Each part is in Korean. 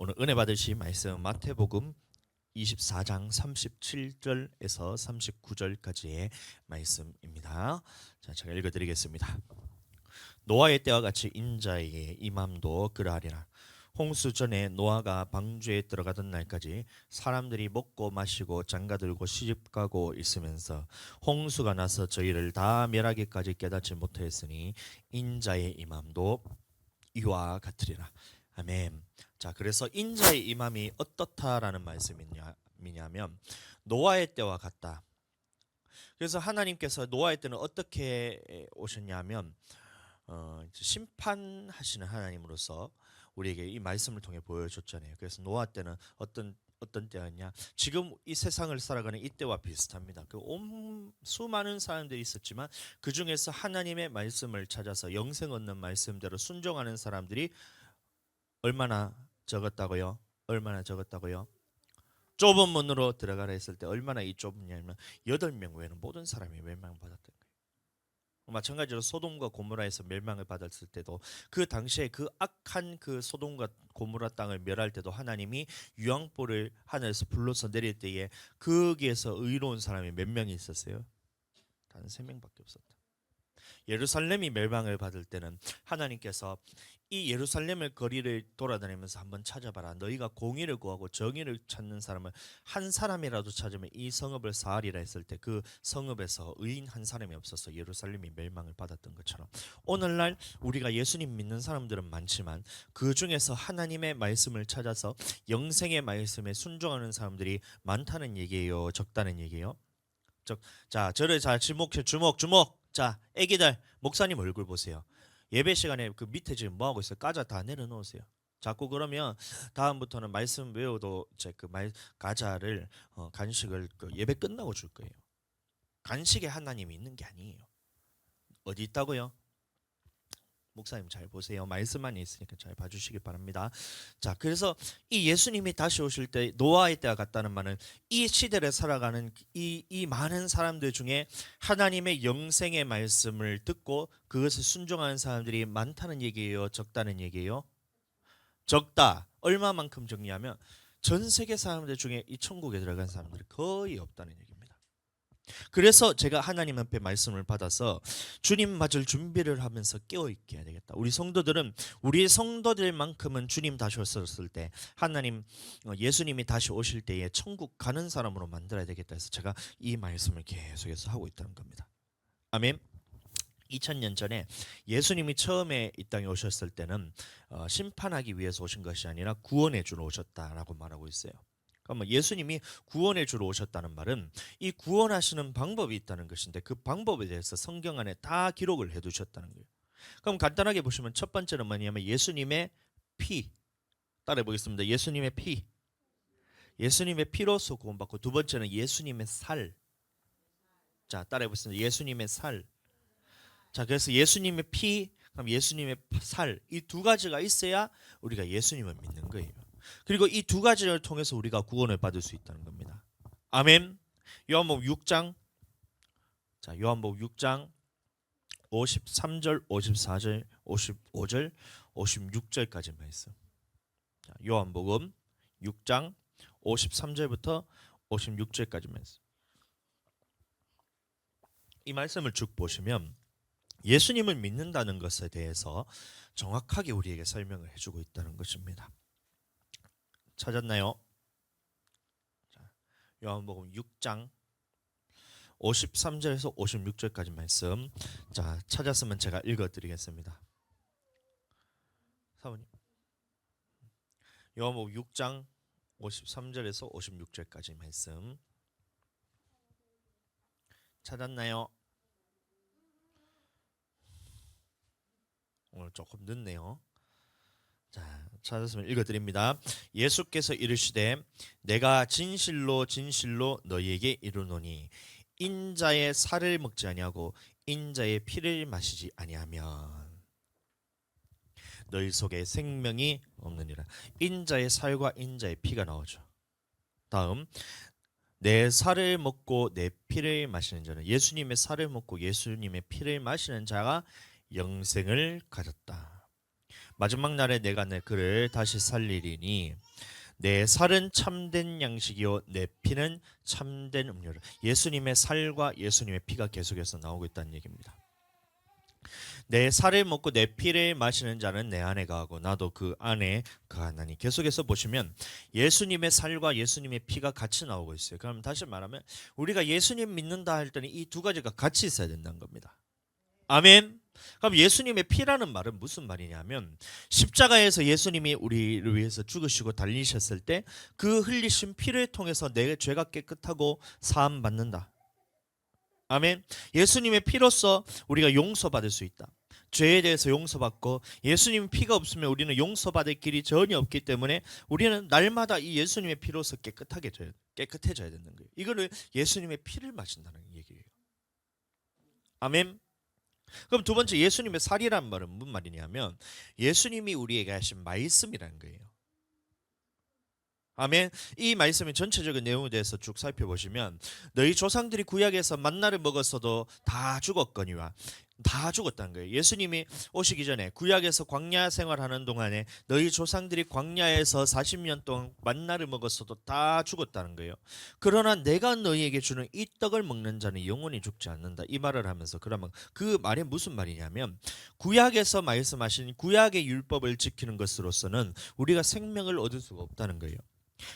오늘 은혜 받으실 말씀 마태복음 24장 37절에서 39절까지의 말씀입니다. 자, 제가 읽어드리겠습니다. 노아의 때와 같이 인자에게 임함도 그러하리라. 홍수 전에 노아가 방주에 들어가던 날까지 사람들이 먹고 마시고 장가들고 시집가고 있으면서 홍수가 나서 저희를 다 멸하기까지 깨닫지 못하였으니 인자의 임함도 이와 같으리라. 아멘. 자, 그래서 인자의 임함이 어떻다라는 말씀이냐면 노아의 때와 같다. 그래서 하나님께서 노아의 때는 어떻게 오셨냐면 심판하시는 하나님으로서 우리에게 이 말씀을 통해 보여줬잖아요. 그래서 노아 때는 어떤 때였냐? 지금 이 세상을 살아가는 이때와 비슷합니다. 수많은 사람들이 있었지만 그 중에서 하나님의 말씀을 찾아서 영생 얻는 말씀대로 순종하는 사람들이 얼마나 적었다고요? 얼마나 적었다고요? 좁은 문으로 들어가라 했을 때 얼마나 이 좁으냐면 8명 외에는 모든 사람이 멸망받았던 거예요. 마찬가지로 소돔과 고모라에서 멸망을 받았을 때도 그 당시에 그 악한 그 소돔과 고모라 땅을 멸할 때도 하나님이 유황불을 하늘에서 불러서 내릴 때에 거기에서 의로운 사람이 몇 명이 있었어요? 단 3명밖에 없었다. 예루살렘이 멸망을 받을 때는 하나님께서 이 예루살렘의 거리를 돌아다니면서 한번 찾아봐라. 너희가 공의를 구하고 정의를 찾는 사람을 한 사람이라도 찾으면 이 성읍을 사하리라 했을 때 그 성읍에서 의인 한 사람이 없어서 예루살렘이 멸망을 받았던 것처럼 오늘날 우리가 예수님 믿는 사람들은 많지만 그 중에서 하나님의 말씀을 찾아서 영생의 말씀에 순종하는 사람들이 많다는 얘기예요? 적다는 얘기예요? 자, 저를 잘 주목. 자, 애기들 목사님 얼굴 보세요. 예배 시간에 그 밑에 지금 뭐 하고 있어요? 과자 다 내려놓으세요. 자꾸 그러면 다음부터는 말씀 외워도 제 그 과자를 간식을 그 예배 끝나고 줄 거예요. 간식에 하나님이 있는 게 아니에요. 어디 있다고요? 목사님 잘 보세요. 말씀만 있으니까 잘 봐주시기 바랍니다. 자, 그래서 이 예수님이 다시 오실 때 노아의 때와 같다는 말은 이 시대를 살아가는 이 많은 사람들 중에 하나님의 영생의 말씀을 듣고 그것을 순종하는 사람들이 많다는 얘기예요? 적다는 얘기예요? 적다. 얼마만큼 적냐면 전 세계 사람들 중에 이 천국에 들어간 사람들이 거의 없다는 얘기입니다. 그래서 제가 하나님 앞에 말씀을 받아서 주님 맞을 준비를 하면서 깨어있게 해야 되겠다. 우리 성도들만큼은 주님 다시 오셨을 때 하나님 예수님이 다시 오실 때에 천국 가는 사람으로 만들어야 되겠다 해서 제가 이 말씀을 계속해서 하고 있다는 겁니다. 아멘. 2000년 전에 예수님이 처음에 이 땅에 오셨을 때는 심판하기 위해서 오신 것이 아니라 구원해 주러 오셨다라고 말하고 있어요. 그러면 예수님이 구원해 주러 오셨다는 말은 이 구원하시는 방법이 있다는 것인데 그 방법에 대해서 성경 안에 다 기록을 해두셨다는 거예요. 그럼 간단하게 보시면 첫 번째는 뭐냐면 예수님의 피. 따라해 보겠습니다. 예수님의 피. 예수님의 피로서 구원받고, 두 번째는 예수님의 살. 자, 따라해 보겠습니다. 예수님의 살. 자, 그래서 예수님의 피, 그럼 예수님의 살, 이 두 가지가 있어야 우리가 예수님을 믿는 거예요. 그리고 이 두 가지를 통해서 우리가 구원을 받을 수 있다는 겁니다. 아멘. 요한복음 6장. 자, 요한복음 6장 53절, 54절, 55절, 56절까지 말씀. 자, 요한복음 6장 53절부터 56절까지 말씀. 이 말씀을 쭉 보시면 예수님을 믿는다는 것에 대해서 정확하게 우리에게 설명을 해주고 있다는 것입니다. 찾았나요? 자, 요한복음 6장 53절에서 56절까지 말씀. 자, 찾았으면 제가 읽어드리겠습니다. 사모님, 요한복음 6장 53절에서 56절까지 말씀 찾았나요? 오늘 조금 늦네요. 자, 찾았으면 읽어드립니다. 예수께서 이르시되 내가 진실로 진실로 너희에게 이르노니 인자의 살을 먹지 아니하고 인자의 피를 마시지 아니하면 너희 속에 생명이 없느니라. 인자의 살과 인자의 피가 나오죠. 다음, 내 살을 먹고 내 피를 마시는 자는, 예수님의 살을 먹고 예수님의 피를 마시는 자가 영생을 가졌다. 마지막 날에 내가 내 그를 다시 살리리니 내 살은 참된 양식이요 내 피는 참된 음료라. 예수님의 살과 예수님의 피가 계속해서 나오고 있다는 얘기입니다. 내 살을 먹고 내 피를 마시는 자는 내 안에 거하고 나도 그 안에 거하나니. 계속해서 보시면 예수님의 살과 예수님의 피가 같이 나오고 있어요. 그럼 다시 말하면 우리가 예수님 믿는다 할 때는 이 두 가지가 같이 있어야 된다는 겁니다. 아멘. 그럼 예수님의 피라는 말은 무슨 말이냐면 십자가에서 예수님이 우리를 위해서 죽으시고 달리셨을 때 그 흘리신 피를 통해서 내 죄가 깨끗하고 사함 받는다. 아멘. 예수님의 피로써 우리가 용서받을 수 있다. 죄에 대해서 용서받고 예수님 피가 없으면 우리는 용서받을 길이 전혀 없기 때문에 우리는 날마다 이 예수님의 피로서 깨끗해져야 되는 거예요. 이거를 예수님의 피를 마신다는 얘기예요. 아멘. 그럼 두 번째 예수님의 살이란 말은 무슨 말이냐면 예수님이 우리에게 하신 말씀이라는 거예요. 아멘. 이 말씀의 전체적인 내용에 대해서 쭉 살펴보시면 너희 조상들이 구약에서 만나를 먹었어도 다 죽었거니와 다 죽었다는 거예요. 예수님이 오시기 전에 구약에서 광야 생활하는 동안에 너희 조상들이 광야에서 40년 동안 만나를 먹었어도 다 죽었다는 거예요. 그러나 내가 너희에게 주는 이 떡을 먹는 자는 영원히 죽지 않는다. 이 말을 하면서 그러면 그 말이 무슨 말이냐면 구약에서 말씀하신 구약의 율법을 지키는 것으로서는 우리가 생명을 얻을 수가 없다는 거예요.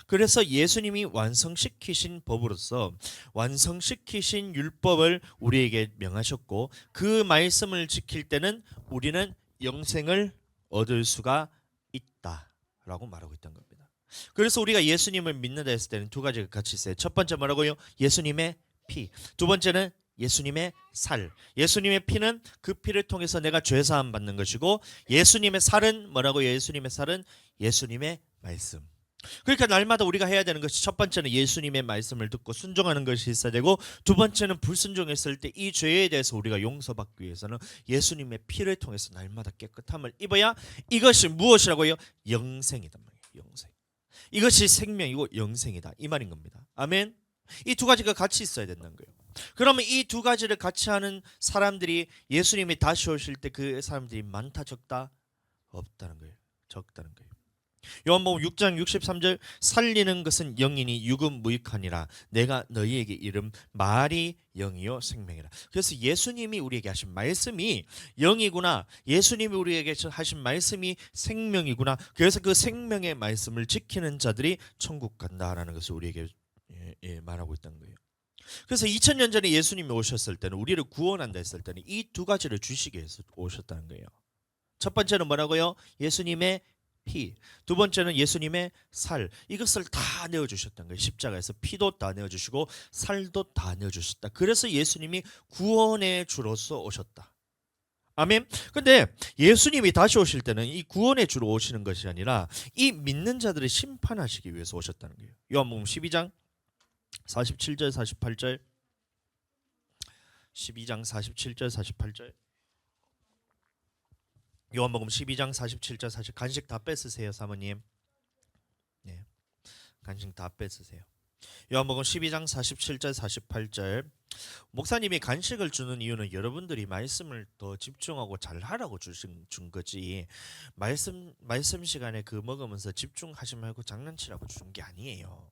그래서 예수님이 완성시키신 법으로서 완성시키신 율법을 우리에게 명하셨고 그 말씀을 지킬 때는 우리는 영생을 얻을 수가 있다라고 말하고 있던 겁니다. 그래서 우리가 예수님을 믿는다 했을 때는 두 가지가 같이 있어요. 첫 번째 뭐라고요? 예수님의 피. 두 번째는 예수님의 살. 예수님의 피는 그 피를 통해서 내가 죄사함 받는 것이고 예수님의 살은 뭐라고요? 예수님의 살은 예수님의 말씀. 그러니까 날마다 우리가 해야 되는 것이 첫 번째는 예수님의 말씀을 듣고 순종하는 것이 있어야 되고 두 번째는 불순종했을 때 이 죄에 대해서 우리가 용서받기 위해서는 예수님의 피를 통해서 날마다 깨끗함을 입어야 이것이 무엇이라고요? 영생이단 말이에요. 영생. 이것이 생명이고 영생이다. 이 말인 겁니다. 아멘. 이 두 가지가 같이 있어야 된다는 거예요. 그러면 이 두 가지를 같이 하는 사람들이 예수님이 다시 오실 때 그 사람들이 많다 적다? 없다는 거예요. 적다는 거예요. 요한복음 6장 63절 살리는 것은 영이니 육은 무익하니라 내가 너희에게 이름 말이 영이요 생명이라. 그래서 예수님이 우리에게 하신 말씀이 영이구나. 예수님이 우리에게 하신 말씀이 생명이구나. 그래서 그 생명의 말씀을 지키는 자들이 천국 간다라는 것을 우리에게 말하고 있다는 거예요. 그래서 2000년 전에 예수님이 오셨을 때는 우리를 구원한다 했을 때는 이 두 가지를 주시기 위해서 오셨다는 거예요. 첫 번째는 뭐라고요? 예수님의 피. 두 번째는 예수님의 살. 이것을 다 내어주셨던 거예요. 십자가에서 피도 다 내어주시고 살도 다 내어주셨다. 그래서 예수님이 구원의 주로서 오셨다. 아멘. 근데 예수님이 다시 오실 때는 이 구원의 주로 오시는 것이 아니라 이 믿는 자들을 심판하시기 위해서 오셨다는 거예요. 요한복음 12장 47절 48절 12장 47절 48절 요한복음 12장 47절 40 간식 다 뺏으세요 사모님. 네, 간식 다 뺏으세요. 요한복음 12장 47절 48절 목사님이 간식을 주는 이유는 여러분들이 말씀을 더 집중하고 잘하라고 준 거지 말씀 시간에 그 먹으면서 집중하지 말고 장난치라고 준 게 아니에요.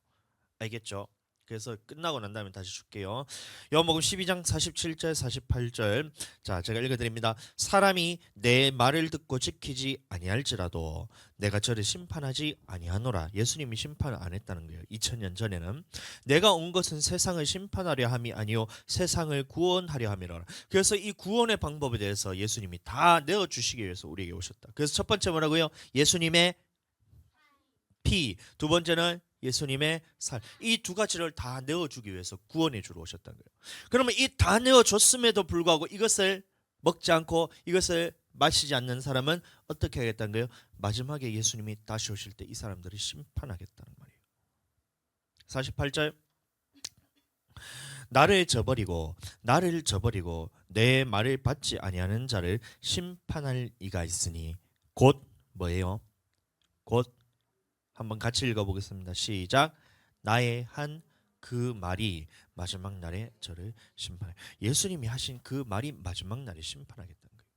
알겠죠? 그래서 끝나고 난 다음에 다시 줄게요. 요한복음 12장 47절 48절 자 제가 읽어드립니다. 사람이 내 말을 듣고 지키지 아니할지라도 내가 저를 심판하지 아니하노라. 예수님이 심판을 안 했다는 거예요. 2000년 전에는 내가 온 것은 세상을 심판하려 함이 아니요 세상을 구원하려 함이라. 그래서 이 구원의 방법에 대해서 예수님이 다 내어주시기 위해서 우리에게 오셨다. 그래서 첫 번째 뭐라고요? 예수님의 피. 두 번째는 예수님의 살. 이 두 가지를 다 내어주기 위해서 구원해 주러 오셨다는 거예요. 그러면 이 다 내어줬음에도 불구하고 이것을 먹지 않고 이것을 마시지 않는 사람은 어떻게 하겠다는 거예요? 마지막에 예수님이 다시 오실 때 이 사람들을 심판하겠다는 말이에요. 48절 나를 저버리고 내 말을 받지 아니하는 자를 심판할 이가 있으니 곧 뭐예요? 곧 한번 같이 읽어보겠습니다. 시작. 나의 한 그 말이 마지막 날에 저를 심판해. 예수님이 하신 그 말이 마지막 날에 심판하겠다는 거예요.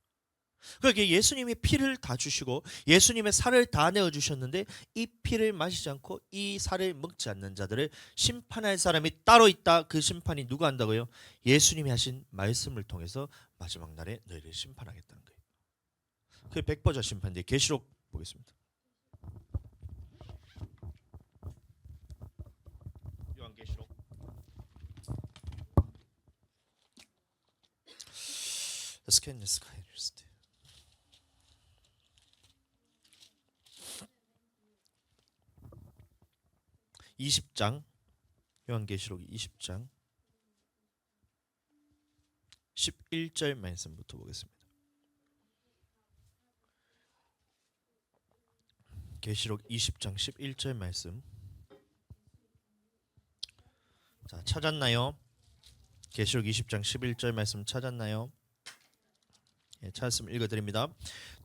그러니까 예수님이 피를 다 주시고 예수님의 살을 다 내어 주셨는데 이 피를 마시지 않고 이 살을 먹지 않는 자들을 심판할 사람이 따로 있다. 그 심판이 누가 한다고요? 예수님이 하신 말씀을 통해서 마지막 날에 너희를 심판하겠다는 거예요. 그게 백보자 심판인데 계시록 보겠습니다. 요한계시록 Scan the sky. 20장 요한계시록 20장 11절 말씀부터 보겠습니다. 계시록 20장 11절 말씀. 자, 찾았나요? 계시록 20장 11절 말씀 찾았나요? 예, 찾았으면 읽어드립니다.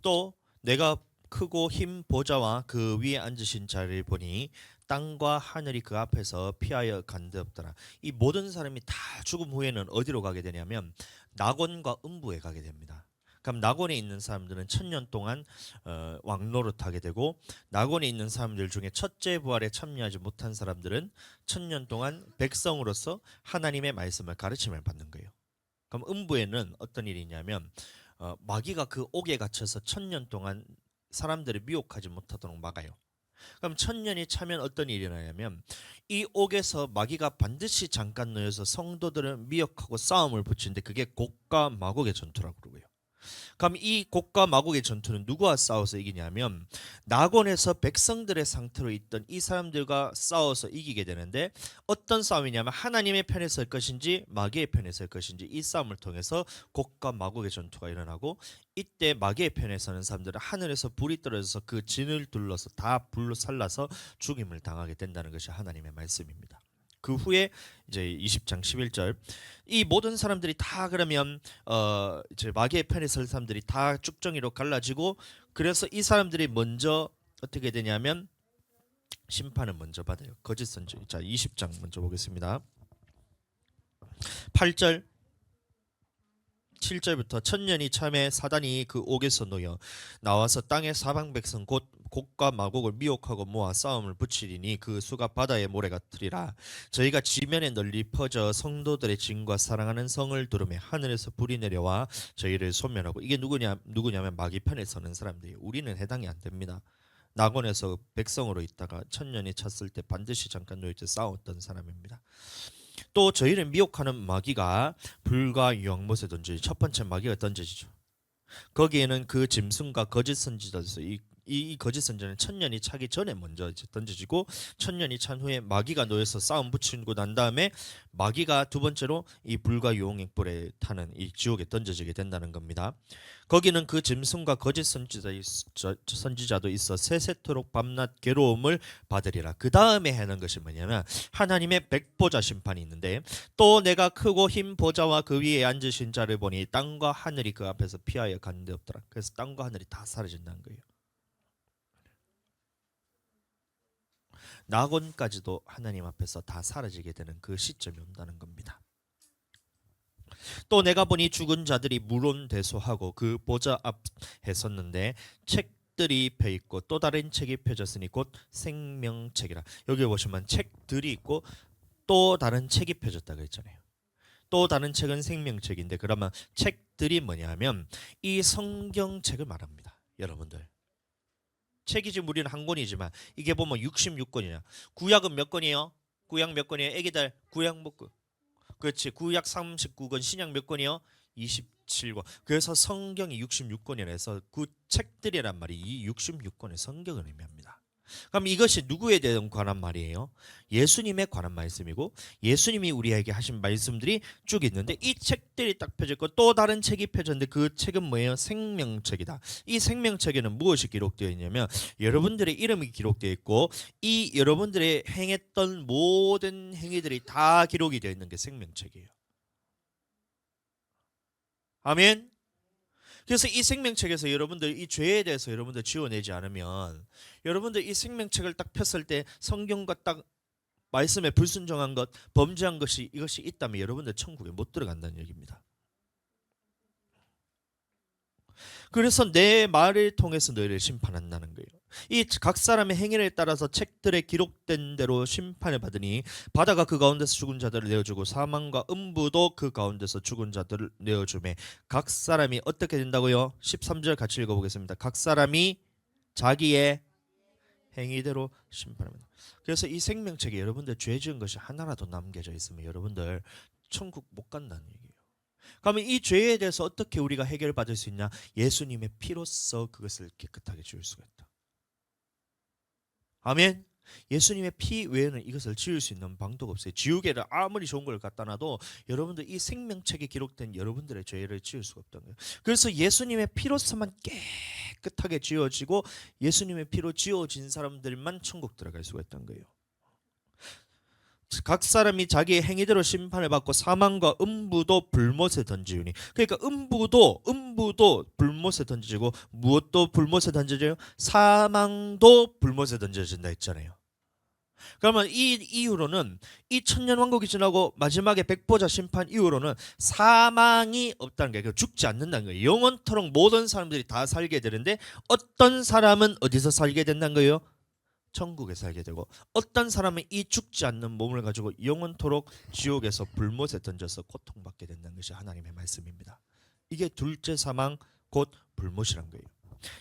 또 내가 크고 흰 보좌와 그 위에 앉으신 자를 보니 땅과 하늘이 그 앞에서 피하여 간데없더라. 이 모든 사람이 다 죽음 후에는 어디로 가게 되냐면 낙원과 음부에 가게 됩니다. 그럼 낙원에 있는 사람들은 1000년 동안 왕노릇하게 되고, 낙원에 있는 사람들 중에 첫째 부활에 참여하지 못한 사람들은 1000년 동안 백성으로서 하나님의 말씀을 가르침을 받는 거예요. 그럼 음부에는 어떤 일이 있냐면 마귀가 그 옥에 갇혀서 1000년 동안 사람들을 미혹하지 못하도록 막아요. 그럼 1000년이 차면 어떤 일이 일어나냐면 이 옥에서 마귀가 반드시 잠깐 놓여서 성도들을 미혹하고 싸움을 붙이는데 그게 곡과 마곡의 전투라고 그러고요. 그럼 이 곡과 마곡의 전투는 누구와 싸워서 이기냐면 낙원에서 백성들의 상태로 있던 이 사람들과 싸워서 이기게 되는데, 어떤 싸움이냐면 하나님의 편에 설 것인지 마귀의 편에 설 것인지 이 싸움을 통해서 곡과 마곡의 전투가 일어나고, 이때 마귀의 편에 서는 사람들은 하늘에서 불이 떨어져서 그 진을 둘러서 다 불로 살라서 죽임을 당하게 된다는 것이 하나님의 말씀입니다. 그 후에 이제 20장 11절 이 모든 사람들이 다 그러면 이제 마귀의 편에 설 사람들이 다 쭉정이로 갈라지고, 그래서 이 사람들이 먼저 어떻게 되냐면 심판을 먼저 받아요. 거짓 선지. 자, 20장 먼저 보겠습니다. 8절 7절부터 1000년이 참에 사단이 그 옥에서 놓여 나와서 땅의 사방 백성 곧 곡과 마곡을 미혹하고 모아 싸움을 붙이리니 그 수가 바다의 모래 같으리라. 저희가 지면에 널리 퍼져 성도들의 증과 사랑하는 성을 두르매 하늘에서 불이 내려와 저희를 소멸하고. 이게 누구냐면 마귀 편에 서는 사람들이. 우리는 해당이 안 됩니다. 낙원에서 백성으로 있다가 1000년이 찼을 때 반드시 잠깐 놓여 싸웠던 사람입니다. 또 저희를 미혹하는 마귀가 불과 유황못에 던져지. 첫 번째 마귀가 던져지죠. 거기에는 그 짐승과 거짓 선지자에서 이 거짓 선지자는 1000년이 차기 전에 먼저 던져지고, 1000년이 찬 후에 마귀가 놓여서 싸움 붙이고 난 다음에 마귀가 두 번째로 이 불과 유황불에 타는 이 지옥에 던져지게 된다는 겁니다. 거기는 그 짐승과 거짓 선지자도 있어 세세토록 밤낮 괴로움을 받으리라. 그 다음에 하는 것이 뭐냐면 하나님의 백보자 심판이 있는데, 또 내가 크고 흰 보좌와 그 위에 앉으신 자를 보니 땅과 하늘이 그 앞에서 피하여 간데없더라. 그래서 땅과 하늘이 다 사라진다는 거예요. 낙원까지도 하나님 앞에서 다 사라지게 되는 그 시점이 온다는 겁니다. 또 내가 보니 죽은 자들이 물론대소하고 그 보좌 앞에 섰는데 책들이 펴 있고 또 다른 책이 펴졌으니 곧 생명책이라. 여기 보시면 책들이 있고 또 다른 책이 펴졌다 그랬잖아요. 또 다른 책은 생명책인데, 그러면 책들이 뭐냐면 이 성경책을 말합니다. 여러분들, 책이 지금 우리는 한 권이지만 이게 보면 66권이냐. 구약은 몇 권이에요? 구약 몇 권이에요? 애기들 구약 몇 권? 그렇지. 구약 39권, 신약 몇 권이요? 27권. 그래서 성경이 66권이라서 그 책들이란 말이 이 66권의 성경을 의미합니다. 그럼 이것이 누구에 대한 관한 말이에요? 예수님에 관한 말씀이고, 예수님이 우리에게 하신 말씀들이 쭉 있는데 이 책들이 딱 펴져 있고 또 다른 책이 펴졌는데 그 책은 뭐예요? 생명책이다. 이 생명책에는 무엇이 기록되어 있냐면 여러분들의 이름이 기록되어 있고 이 여러분들의 행했던 모든 행위들이 다 기록이 되어 있는 게 생명책이에요. 아멘. 그래서 이 생명책에서 여러분들 이 죄에 대해서 여러분들 지워내지 않으면, 여러분들 이 생명책을 딱 폈을 때 성경과 딱 말씀에 불순종한 것, 범죄한 것이 이것이 있다면 여러분들 천국에 못 들어간다는 얘기입니다. 그래서 내 말을 통해서 너희를 심판한다는 거예요. 이 각 사람의 행위에 따라서 책들에 기록된 대로 심판을 받으니 바다가 그 가운데서 죽은 자들을 내어주고 사망과 음부도 그 가운데서 죽은 자들을 내어주매 각 사람이 어떻게 된다고요? 13절 같이 읽어보겠습니다. 각 사람이 자기의 행위대로 심판합니다. 그래서 이 생명책에 여러분들 죄 지은 것이 하나라도 남겨져 있으면 여러분들 천국 못 간다는 얘기예요. 그러면 이 죄에 대해서 어떻게 우리가 해결받을 수 있냐? 예수님의 피로써 그것을 깨끗하게 지울 수가 있다. 아멘. 예수님의 피 외에는 이것을 지울 수 있는 방도가 없어요. 지우개를 아무리 좋은 걸 갖다 놔도 여러분들 이 생명책에 기록된 여러분들의 죄를 지울 수가 없다는 거예요. 그래서 예수님의 피로서만 깨끗하게 지워지고 예수님의 피로 지워진 사람들만 천국 들어갈 수가 있다는 거예요. 각 사람이 자기의 행위대로 심판을 받고 사망과 음부도 불못에 던지우니, 그러니까 음부도 불못에 던지고 무엇도 불못에 던져져요? 사망도 불못에 던져진다 했잖아요. 그러면 이 이후로는 이 천년왕국이 지나고 마지막에 백보자 심판 이후로는 사망이 없다는 거예요. 죽지 않는다는 거예요. 영원토록 모든 사람들이 다 살게 되는데 어떤 사람은 어디서 살게 된다는 거예요? 천국에 살게 되고 어떤 사람은 이 죽지 않는 몸을 가지고 영원토록 지옥에서 불못에 던져서 고통받게 된다는 것이 하나님의 말씀입니다. 이게 둘째 사망 곧 불못이란 거예요.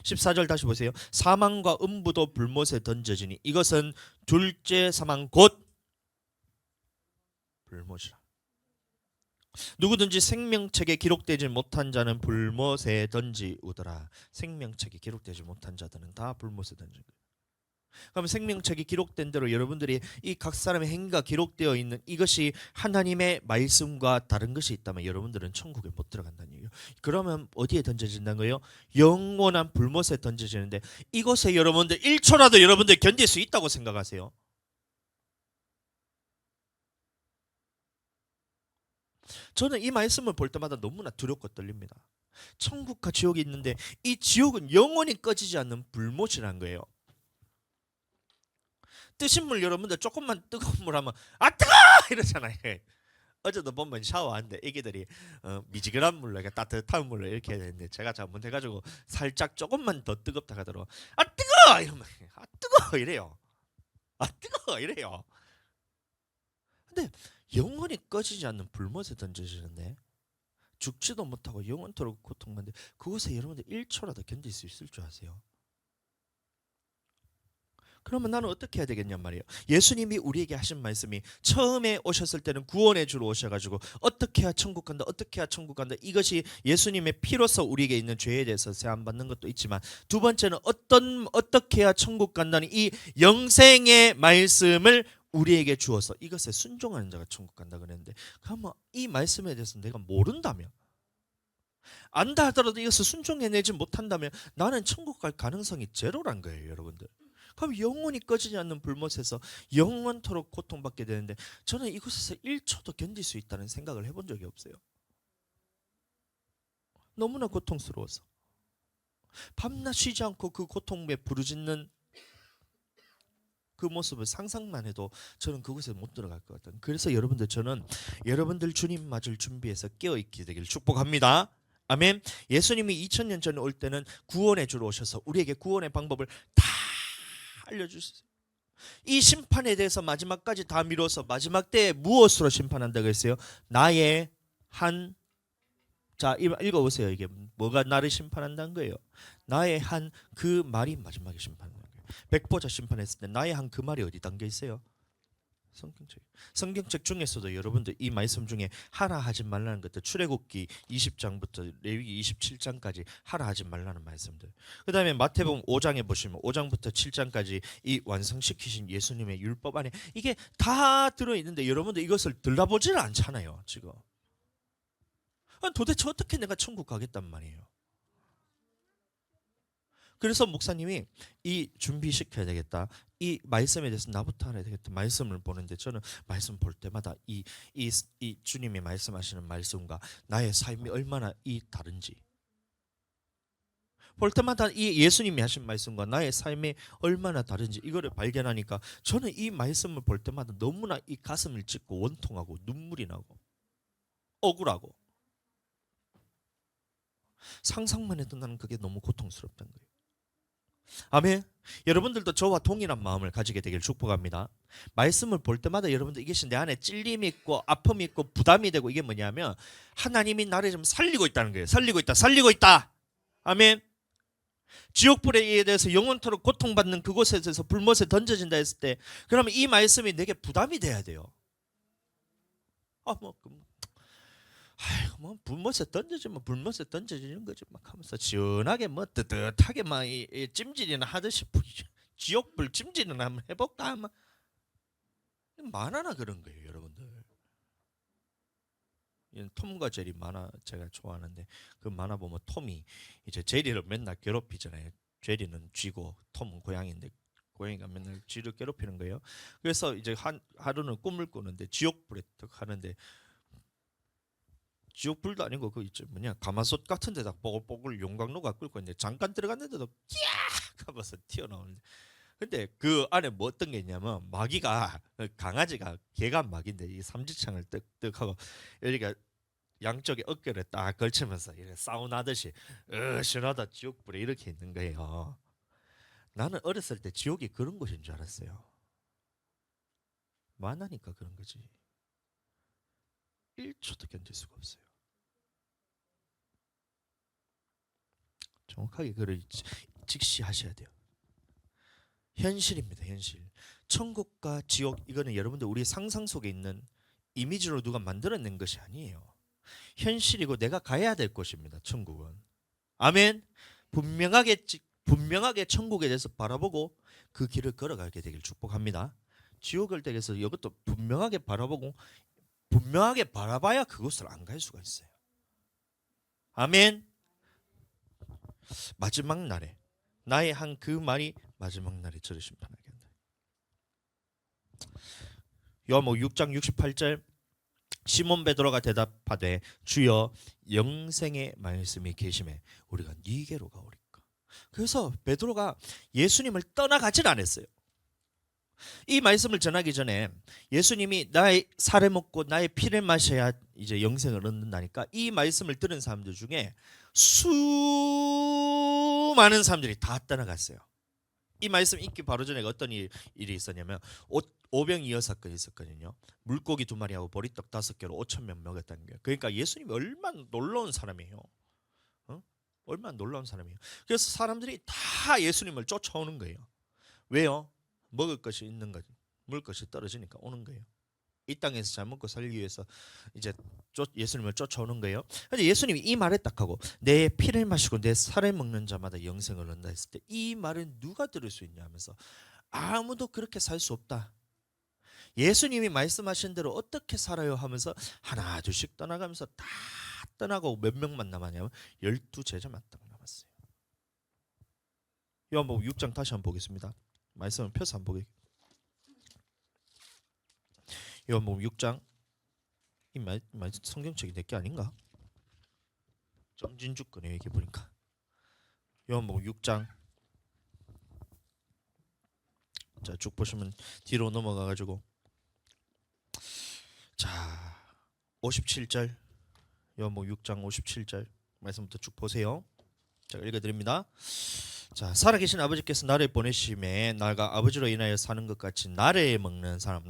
14절 다시 보세요. 사망과 음부도 불못에 던져지니 이것은 둘째 사망 곧 불못이라. 누구든지 생명책에 기록되지 못한 자는 불못에 던지우더라. 생명책에 기록되지 못한 자들은 다 불못에 던지는 거예요. 그럼 생명책이 기록된 대로 여러분들이 이 각 사람의 행위가 기록되어 있는 이것이 하나님의 말씀과 다른 것이 있다면 여러분들은 천국에 못 들어간다는 얘기예요. 그러면 어디에 던져진다는 거예요? 영원한 불못에 던져지는데 이곳에 여러분들 1초라도 여러분들 견딜 수 있다고 생각하세요? 저는 이 말씀을 볼 때마다 너무나 두렵고 떨립니다. 천국과 지옥이 있는데 이 지옥은 영원히 꺼지지 않는 불못이라는 거예요. 뜨신 물 여러분들 조금만 뜨거운 물 하면 아 뜨거! 이러잖아요. 어제도 보면 샤워하는데 애기들이 미지근한 물로 따뜻한 물로 이렇게 해야 되는데 제가 잘못해가지고 살짝 조금만 더 뜨겁다 하더라고. 아 뜨거! 이러면 아 뜨거! 이래요. 아 뜨거! 이래요. 근데 영원히 꺼지지 않는 불못에 던져지는데 죽지도 못하고 영원토록 고통받는데 그곳에 여러분들 1초라도 견딜 수 있을 줄 아세요? 그러면 나는 어떻게 해야 되겠냔 말이에요. 예수님이 우리에게 하신 말씀이 처음에 오셨을 때는 구원의 주로 오셔가지고 어떻게 해야 천국 간다, 어떻게 해야 천국 간다. 이것이 예수님의 피로서 우리에게 있는 죄에 대해서 세안 받는 것도 있지만 두 번째는 어떻게 해야 천국 간다는 이 영생의 말씀을 우리에게 주어서 이것에 순종하는 자가 천국 간다 그랬는데 그러면 이 말씀에 대해서 내가 모른다면 안다 하더라도 이것을 순종해내지 못한다면 나는 천국 갈 가능성이 제로란 거예요, 여러분들. 그럼 영원히 꺼지지 않는 불못에서 영원토록 고통받게 되는데 저는 이곳에서 1초도 견딜 수 있다는 생각을 해본 적이 없어요. 너무나 고통스러워서 밤낮 쉬지 않고 그 고통에 부르짖는 그 모습을 상상만 해도 저는 그곳에 못 들어갈 것 같아요. 그래서 여러분들 저는 여러분들 주님 맞을 준비해서 깨어있게 되기를 축복합니다. 아멘. 예수님이 2000년 전에 올 때는 구원의 주로 오셔서 우리에게 구원의 방법을 다 알려주셨어요. 이 심판에 대해서 마지막까지 다 미뤄서 마지막 때에 무엇으로 심판한다고 했어요? 나의 한, 자 읽어보세요. 이게 뭐가 나를 심판한다는 거예요? 나의 한 그 말이 마지막에 심판한다는 거예요. 백보자 심판했을 때 나의 한 그 말이 어디 담겨 있어요? 성경책 중에서도 여러분들 이 말씀 중에 하라 하지 말라는 것들 출애굽기 20장부터 레위기 27장까지 하라 하지 말라는 말씀들. 그다음에 마태복음 5장에 보시면 5장부터 7장까지 이 완성시키신 예수님의 율법 안에 이게 다 들어 있는데 여러분들 이것을 들어보지를 않잖아요, 지금. 도대체 어떻게 내가 천국 가겠단 말이에요. 그래서 목사님이 이 준비시켜야 되겠다. 이 말씀에 대해서 나부터 알아야 되겠다. 말씀을 보는데 저는 말씀 볼 때마다 이 주님이 말씀하시는 말씀과 나의 삶이 얼마나 이 다른지 볼 때마다 이 예수님이 하신 말씀과 나의 삶이 얼마나 다른지 이거를 발견하니까 저는 이 말씀을 볼 때마다 너무나 이 가슴을 찢고 원통하고 눈물이 나고 억울하고 상상만 해도 나는 그게 너무 고통스럽다는 거예요. 아멘. 여러분들도 저와 동일한 마음을 가지게 되길 축복합니다. 말씀을 볼 때마다 여러분들 이것이 내 안에 찔림이 있고 아픔이 있고 부담이 되고, 이게 뭐냐면 하나님이 나를 좀 살리고 있다는 거예요. 살리고 있다. 살리고 있다. 아멘. 지옥불에 의해 대해서 영원토록 고통받는 그곳에 대해서 불못에 던져진다 했을 때, 그러면 이 말씀이 내게 부담이 돼야 돼요. 뭐 불못에 던져지면 불못에 던져지는 거지 막 하면서 시원하게 뭐 뜨뜻하게 막 찜질이나 하듯이 지옥불 찜질이나 한번 해볼까 하면 만화나 그런 거예요, 여러분들. 톰과 제리 만화 제가 좋아하는데, 그 만화 보면 톰이 이제 제리를 맨날 괴롭히잖아요. 제리는 쥐고 톰은 고양이인데 고양이가 맨날 쥐를 괴롭히는 거예요. 그래서 이제 하루는 꿈을 꾸는데 지옥불에 딱 하는데, 지옥불도 아니고 그 있죠 뭐냐 가마솥 같은 데다 뽀글뽀글 용광로가 끓고 있는데 잠깐 들어갔는데도 끼악 하면서 튀어나오는데, 근데 그 안에 뭐 어떤 게 있냐면 마귀가, 강아지가 개가 마귀인데 이 삼지창을 뜩뜩 하고 여기가 양쪽에 어깨를 딱 걸치면서 이렇게 사우나듯이 시원하다 지옥불에 이렇게 있는 거예요. 나는 어렸을 때 지옥이 그런 곳인 줄 알았어요. 만나니까 그런 거지. 1초도 견딜 수가 없어요. 정확하게 그걸 직시하셔야 돼요. 현실입니다. 현실. 천국과 지옥, 이거는 여러분들 우리 상상 속에 있는 이미지로 누가 만들어낸 것이 아니에요. 현실이고 내가 가야 될 곳입니다. 천국은. 아멘. 분명하게 천국에 대해서 바라보고 그 길을 걸어가게 되길 축복합니다. 지옥을 대해서 이것도 분명하게 바라보고 분명하게 바라봐야 그곳을 안 갈 수가 있어요. 아멘. 마지막 날에 나의 한 그 말이 마지막 날에 저를 심판하게 한다. 요한복음 6장 68절, 시몬 베드로가 대답하되 주여 영생의 말씀이 계심에 우리가 네게로 가오리까. 그래서 베드로가 예수님을 떠나가질 않았어요. 이 말씀을 전하기 전에 예수님이 나의 살을 먹고 나의 피를 마셔야 이제 영생을 얻는다니까, 이 말씀을 들은 사람들 중에 수많은 사람들이 다 떠나갔어요. 이 말씀 읽기 바로 전에 어떤 일이 있었냐면 오병이어 사건이 있었거든요. 물고기 2마리하고 보리떡 5개로 5,000명 먹였다는 거예요. 그러니까 예수님이 얼마나 놀라운 사람이에요. 얼마나 놀라운 사람이에요. 그래서 사람들이 다 예수님을 쫓아오는 거예요. 왜요? 먹을 것이 있는 거지. 먹을 것이 떨어지니까 오는 거예요. 이 땅에서 잘 먹고 살기 위해서 이제 예수님을 쫓아오는 거예요. 근데 예수님이 이 말을 딱 하고 내 피를 마시고 내 살을 먹는 자마다 영생을 얻는다 했을 때, 이 말은 누가 들을 수 있냐 하면서 아무도 그렇게 살 수 없다. 예수님이 말씀하신 대로 어떻게 살아요 하면서 하나 둘씩 떠나가면서 다 떠나고 몇 명만 남았냐면 12제자만 딱 남았어요. 요한복음 6장 다시 한번 보겠습니다. 말씀은 펴서 한번 보겠습니다. 요한복음 6장, 이 말 성경책이 내게 아닌가? 정진주 거네요. 이게 보니까 요한복음 6장, 자 쭉 보시면 뒤로 넘어가 가지고 자 57절, 요한복음 6장 57절 말씀부터 쭉 보세요. 제가 읽어드립니다. 자, 살아계신 아버지께서 나를 보내심에 나가 아버지로 인하여 사는 것 같이 나를 먹는 사람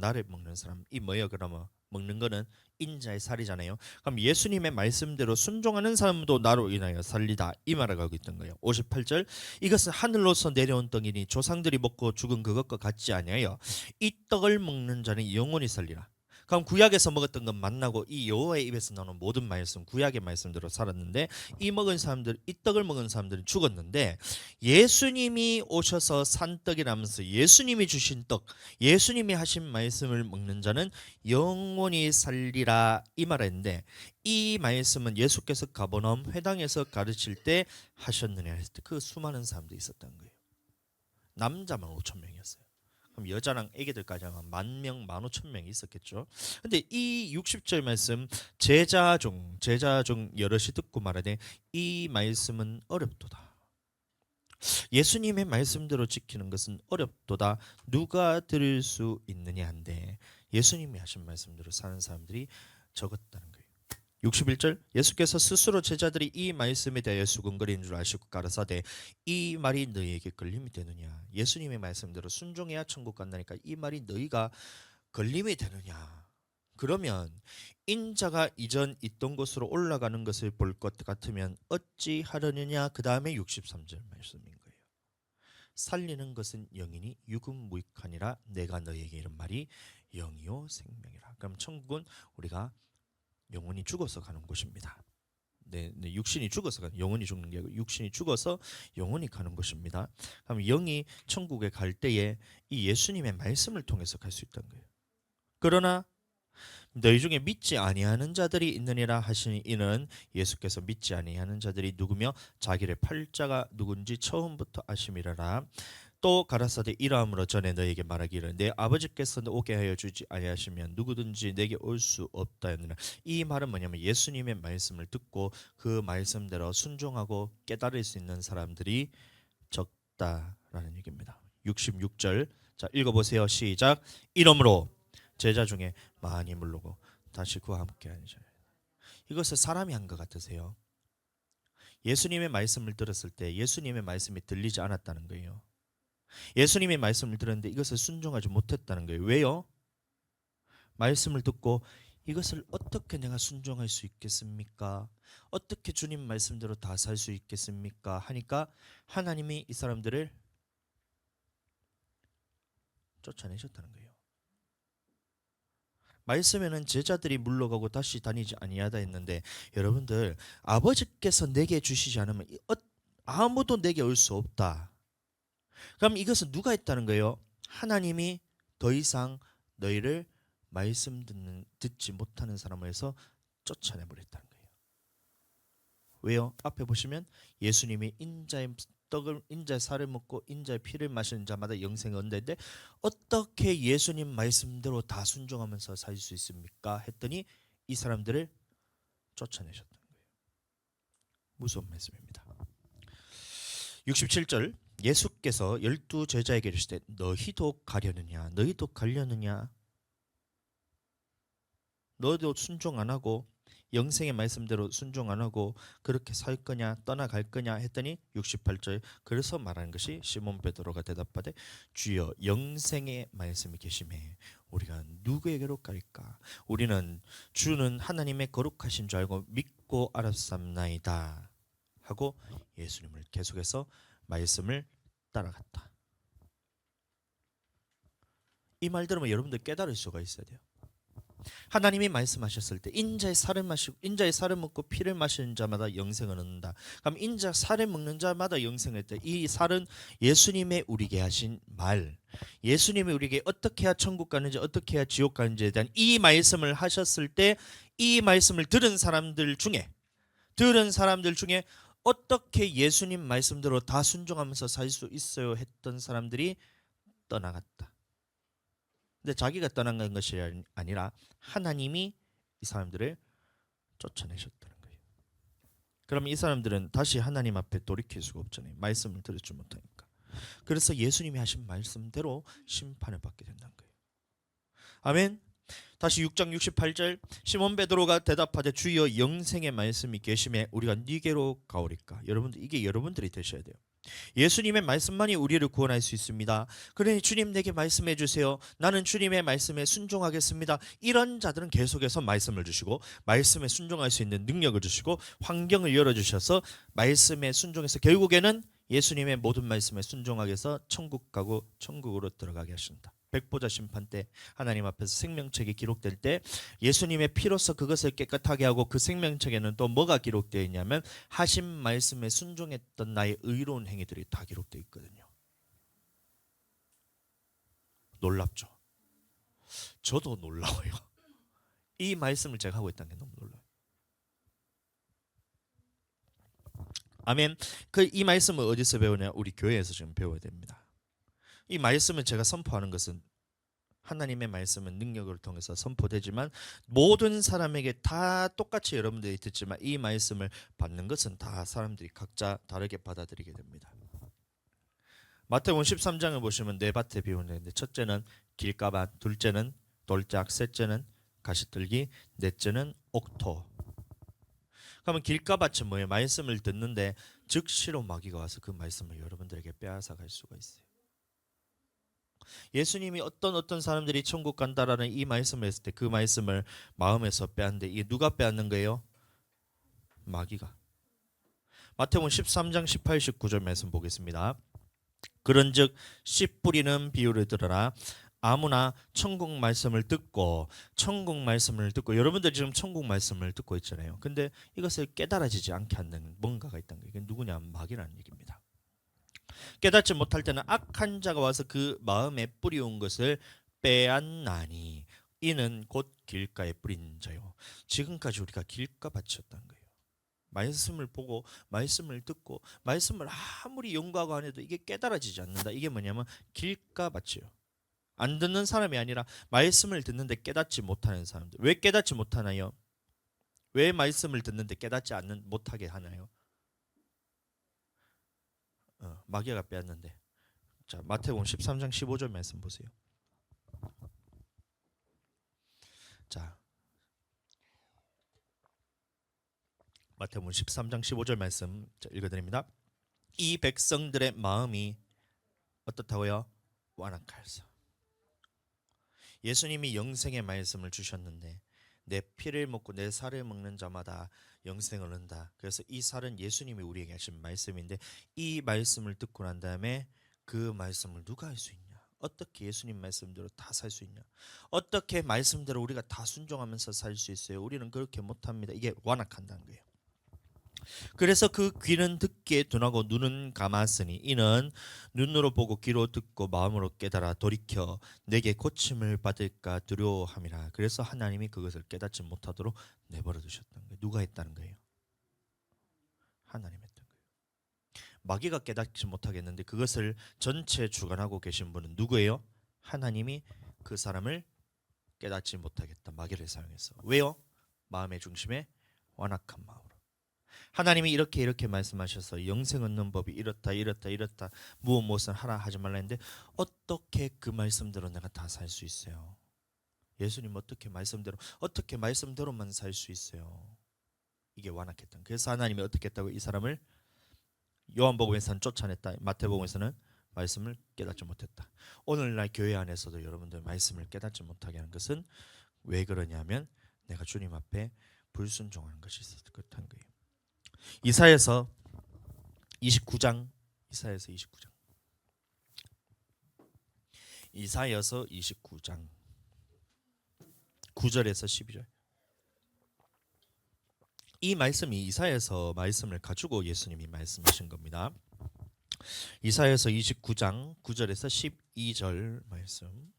이 뭐예요? 그러면 먹는 거는 인자의 살이잖아요. 그럼 예수님의 말씀대로 순종하는 사람도 나로 인하여 살리다, 이 말을 하고 있던 거예요. 58절, 이것은 하늘로서 내려온 떡이니 조상들이 먹고 죽은 그것과 같지 아니하여 이 떡을 먹는 자는 영원히 살리라. 그럼 구약에서 먹었던 건 만나고 이 여호와의 입에서 나오는 모든 말씀, 구약의 말씀대로 살았는데 이 떡을 먹은 사람들은 죽었는데, 예수님이 오셔서 산 떡이라면서 예수님이 주신 떡, 예수님이 하신 말씀을 먹는 자는 영원히 살리라, 이 말했는데, 이 말씀은 예수께서 가버나움 회당에서 가르칠 때 하셨느냐 했을 때 그 수많은 사람들이 있었던 거예요. 남자만 5,000명이었어요. 그럼 여자랑 애기들까지 하면 10,000명, 15,000명이 있었겠죠. 근데 이 60절 말씀, 제자 중 여럿이 듣고 말하되 이 말씀은 어렵도다. 예수님의 말씀대로 지키는 것은 어렵도다. 누가 들을 수 있느냐 한데, 예수님이 하신 말씀대로 사는 사람들이 적었다는 거예요. 61절 예수께서 스스로 제자들이 이 말씀에 대하여 수근거리는 줄 아시고 가라사대 이 말이 너희에게 걸림이 되느냐. 예수님의 말씀대로 순종해야 천국 간다니까 이 말이 너희가 걸림이 되느냐. 그러면 인자가 이전 있던 곳으로 올라가는 것을 볼 것 같으면 어찌 하려느냐. 그 다음에 63절 말씀인 거예요. 살리는 것은 영이니 육은 무익하니라. 내가 너희에게 이런 말이 영이요 생명이라. 그럼 천국은 우리가 영혼이 죽어서 가는 곳입니다. 네, 육신이 죽어서 가는, 영혼이 죽는 게 아니고 육신이 죽어서 영혼이 가는 곳입니다. 그럼 영이 천국에 갈 때에 이 예수님의 말씀을 통해서 갈 수 있다는 거예요. 그러나 너희 중에 믿지 아니하는 자들이 있느니라 하시니 이는 예수께서 믿지 아니하는 자들이 누구며 자기를 팔자가 누군지 처음부터 아심이라라. 또 가라사대 이러함으로 전에 너에게 말하기를 내 아버지께서 오게 하여 주지 아니하시면 누구든지 내게 올 수 없다였느니라. 이 말은 뭐냐면 예수님의 말씀을 듣고 그 말씀대로 순종하고 깨달을 수 있는 사람들이 적다라는 얘기입니다. 66절 자 읽어보세요. 시작. 이러므로 제자 중에 많이 물르고 다시 그와 함께 하니라. 이것을 사람이 한 것 같으세요? 예수님의 말씀을 들었을 때 예수님의 말씀이 들리지 않았다는 거예요. 예수님의 말씀을 들었는데 이것을 순종하지 못했다는 거예요. 왜요? 말씀을 듣고 이것을 어떻게 내가 순종할 수 있겠습니까? 어떻게 주님 말씀대로 다 살 수 있겠습니까? 하니까 하나님이 이 사람들을 쫓아내셨다는 거예요. 말씀에는 제자들이 물러가고 다시 다니지 아니하다 했는데 여러분들 아버지께서 내게 주시지 않으면 아무도 내게 올 수 없다. 그럼 이것은 누가 했다는 거예요? 하나님이 더 이상 너희를 말씀 듣지 못하는 사람을 해서 쫓아내버렸다는 거예요. 왜요? 앞에 보시면 예수님이 인자의 떡을 인자의 살을 먹고 인자의 피를 마시는 자마다 영생을 얻는데 어떻게 예수님 말씀대로 다 순종하면서 살 수 있습니까? 했더니 이 사람들을 쫓아내셨다는 거예요. 무서운 말씀입니다. 67절 예수께서 12제자에게 이르시되 너희도 가려느냐 너희도 가려느냐 너도 순종 안 하고 영생의 말씀대로 순종 안 하고 그렇게 살 거냐 떠나갈 거냐 했더니 68절 그래서 말하는 것이 시몬 베드로가 대답하되 주여 영생의 말씀이 계시매 우리가 누구에게로 갈까? 우리는 주는 하나님의 거룩하신 줄 알고 믿고 알았삼나이다 하고 예수님을 계속해서 말씀을 따라갔다. 이 말 들으면 여러분들 깨달을 수가 있어야 돼요. 하나님이 말씀하셨을 때 인자의 살을 마시고 인자의 살을 먹고 피를 마시는 자마다 영생을 얻는다. 그럼 인자 살을 먹는 자마다 영생을 얻다. 이 살은 예수님의 우리에게 하신 말, 예수님이 우리에게 어떻게 해야 천국 가는지 어떻게 해야 지옥 가는지에 대한 이 말씀을 하셨을 때 이 말씀을 들은 사람들 중에 어떻게 예수님 말씀대로 다 순종하면서 살 수 있어요 했던 사람들이 떠나갔다. 근데 자기가 떠난 것이 아니라 하나님이 이 사람들을 쫓아내셨다는 거예요. 그럼 이 사람들은 다시 하나님 앞에 돌이킬 수가 없잖아요. 말씀을 들었지 못하니까. 그래서 예수님이 하신 말씀대로 심판을 받게 된다는 거예요. 아멘. 다시 6장 68절 시몬 베드로가 대답하되 주여 영생의 말씀이 계심에 우리가 니게로 가오리까. 여러분들 이게 여러분들이 되셔야 돼요. 예수님의 말씀만이 우리를 구원할 수 있습니다. 그러니 주님 내게 말씀해 주세요. 나는 주님의 말씀에 순종하겠습니다. 이런 자들은 계속해서 말씀을 주시고 말씀에 순종할 수 있는 능력을 주시고 환경을 열어주셔서 말씀에 순종해서 결국에는 예수님의 모든 말씀에 순종하게 해서 천국 가고 천국으로 들어가게 하신다. 백보자 심판 때 하나님 앞에서 생명책이 기록될 때 예수님의 피로서 그것을 깨끗하게 하고 그 생명책에는 또 뭐가 기록되어 있냐면 하신 말씀에 순종했던 나의 의로운 행위들이 다 기록되어 있거든요. 놀랍죠? 저도 놀라워요. 이 말씀을 제가 하고 있다는 게 너무 놀라워요. 아멘. 이 말씀을 어디서 배우냐? 우리 교회에서 지금 배워야 됩니다. 이 말씀을 제가 선포하는 것은 하나님의 말씀은 능력을 통해서 선포되지만 모든 사람에게 다 똑같이 여러분들이 듣지만 이 말씀을 받는 것은 다 사람들이 각자 다르게 받아들이게 됩니다. 마태복음 13장을 보시면 네 밭의 비유가 있는데 첫째는 길가밭, 둘째는 돌짝, 셋째는 가시떨기, 넷째는 옥토. 그러면 길가밭은 뭐예요? 말씀을 듣는데 즉시로 마귀가 와서 그 말씀을 여러분들에게 빼앗아 갈 수가 있어요. 예수님이 어떤 사람들이 천국 간다라는 이 말씀을 했을 때 그 말씀을 마음에서 빼앗는데 이게 누가 빼앗는 거예요? 마귀가. 마태복음 13장 18, 19절 말씀 보겠습니다. 그런즉 씨 뿌리는 비유를 들어라. 아무나 천국 말씀을 듣고 여러분들 지금 천국 말씀을 듣고 있잖아요. 근데 이것을 깨달아지지 않게 하는 뭔가가 있다는 거예요. 이게 누구냐? 마귀라는 얘기입니다. 깨닫지 못할 때는 악한 자가 와서 그 마음에 뿌리온 것을 빼앗나니 이는 곧 길가에 뿌린 자요. 지금까지 우리가 길가밭이었다는 거예요. 말씀을 보고 말씀을 듣고 말씀을 아무리 연구하고 안 해도 이게 깨달아지지 않는다. 이게 뭐냐면 길가밭이에요. 안 듣는 사람이 아니라 말씀을 듣는데 깨닫지 못하는 사람들. 왜 깨닫지 못하나요? 왜 말씀을 듣는데 깨닫지 못하게 하나요? 마귀가 빼앗는데. 자, 마태복음 13장 15절 말씀 보세요. 자, 마태복음 13장 15절 말씀 읽어드립니다. 이 백성들의 마음이 어떻다고요? 완악하여서. 예수님이 영생의 말씀을 주셨는데 내 피를 먹고 내 살을 먹는 자마다 영생을 얻는다. 그래서 이 살은 예수님이 우리에게 하신 말씀인데 이 말씀을 듣고 난 다음에 그 말씀을 누가 할 수 있냐? 어떻게 예수님 말씀대로 다 살 수 있냐? 어떻게 말씀대로 우리가 다 순종하면서 살 수 있어요? 우리는 그렇게 못합니다. 이게 완악한다는 거예요. 그래서 그 귀는 듣기에 둔하고 눈은 감았으니 이는 눈으로 보고 귀로 듣고 마음으로 깨달아 돌이켜 내게 고침을 받을까 두려워함이라. 그래서 하나님이 그것을 깨닫지 못하도록 내버려 두셨다는 거예요. 누가 했다는 거예요? 하나님 했던 거예요. 마귀가 깨닫지 못하겠는데 그것을 전체 주관하고 계신 분은 누구예요? 하나님이 그 사람을 깨닫지 못하겠다. 마귀를 사용해서. 왜요? 마음의 중심에 완악한 마음. 하나님이 이렇게 말씀하셔서 영생 얻는 법이 이렇다 무엇을 하라 하지 말라 했는데 어떻게 그 말씀대로 내가 다 살 수 있어요? 예수님 어떻게 말씀대로만 살 수 있어요? 이게 완악했던. 그래서 하나님이 어떻게 했다고? 이 사람을 요한복음에서는 쫓아냈다. 마태복음에서는 말씀을 깨닫지 못했다. 오늘날 교회 안에서도 여러분들 말씀을 깨닫지 못하게 하는 것은 왜 그러냐면 내가 주님 앞에 불순종하는 것이 있어서 그렇다는 거예요. 이사야서 29장 9절에서 12절. 이 말씀이 이사야서 말씀을 가지고 예수님이 말씀하신 겁니다. 이사야서 29장 9절에서 12절 말씀.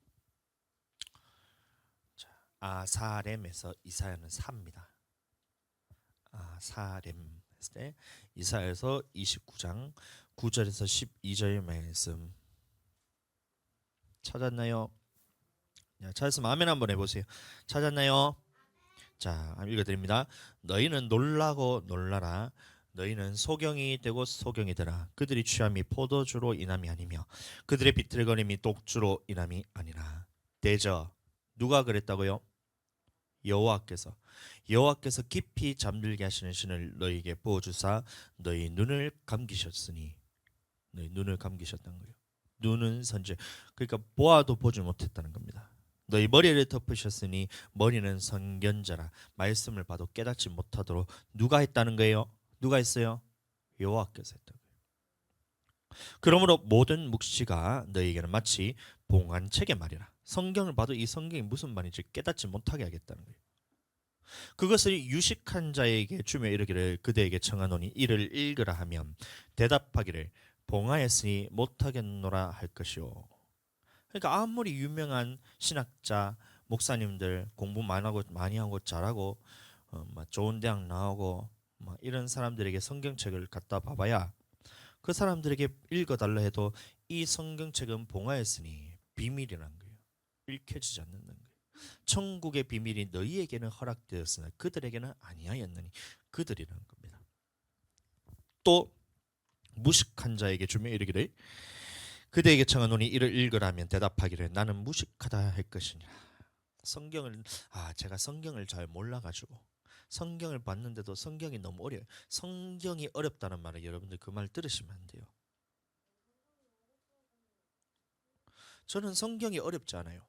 자, 아사렘에서 이사야는 삽니다. 아사렘 때 이사야서 29장 9절에서 12절 말씀 찾았나요? 찾았으면 아멘 한번 해보세요. 찾았나요? 자, 읽어드립니다. 너희는 놀라고 놀라라. 너희는 소경이 되고 소경이 되라. 그들이 취함이 포도주로 인함이 아니며 그들의 비틀거림이 독주로 인함이 아니라. 대저 누가 그랬다고요? 여호와께서 깊이 잠들게 하시는 신을 너희에게 부어주사 너희 눈을 감기셨으니. 너희 눈을 감기셨다는 거예요. 눈은 선지, 그러니까 보아도 보지 못했다는 겁니다. 너희 머리를 덮으셨으니 머리는 선견자라. 말씀을 봐도 깨닫지 못하도록 누가 했다는 거예요? 누가 했어요? 여호와께서 했다는 거예요. 그러므로 모든 묵시가 너희에게는 마치 봉한 책의 말이라. 성경을 봐도 이 성경이 무슨 말인지 깨닫지 못하게 하겠다는 거예요. 그것을 유식한 자에게 주며 이르기를 그대에게 청하노니 이를 읽으라 하면 대답하기를 봉하였으니 못하겠노라 할 것이요. 그러니까 아무리 유명한 신학자 목사님들 공부 많이 하고 잘하고 좋은 대학 나오고 이런 사람들에게 성경책을 갖다 봐봐야 그 사람들에게 읽어달라 해도 이 성경책은 봉하였으니 비밀이라는 거예요. 읽혀지지 않는다는 거예요. 천국의 비밀이 너희에게는 허락되었으나 그들에게는 아니하였느니. 그들이라는 겁니다. 또 무식한 자에게 주며 이르기를 그대에게 청하노니 이를 읽으라면 대답하기를 나는 무식하다 할 것이니라. 제가 성경을 잘 몰라가지고 성경을 봤는데도 성경이 너무 어려워요. 성경이 어렵다는 말은 여러분들 그 말 들으시면 안 돼요. 저는 성경이 어렵지 않아요.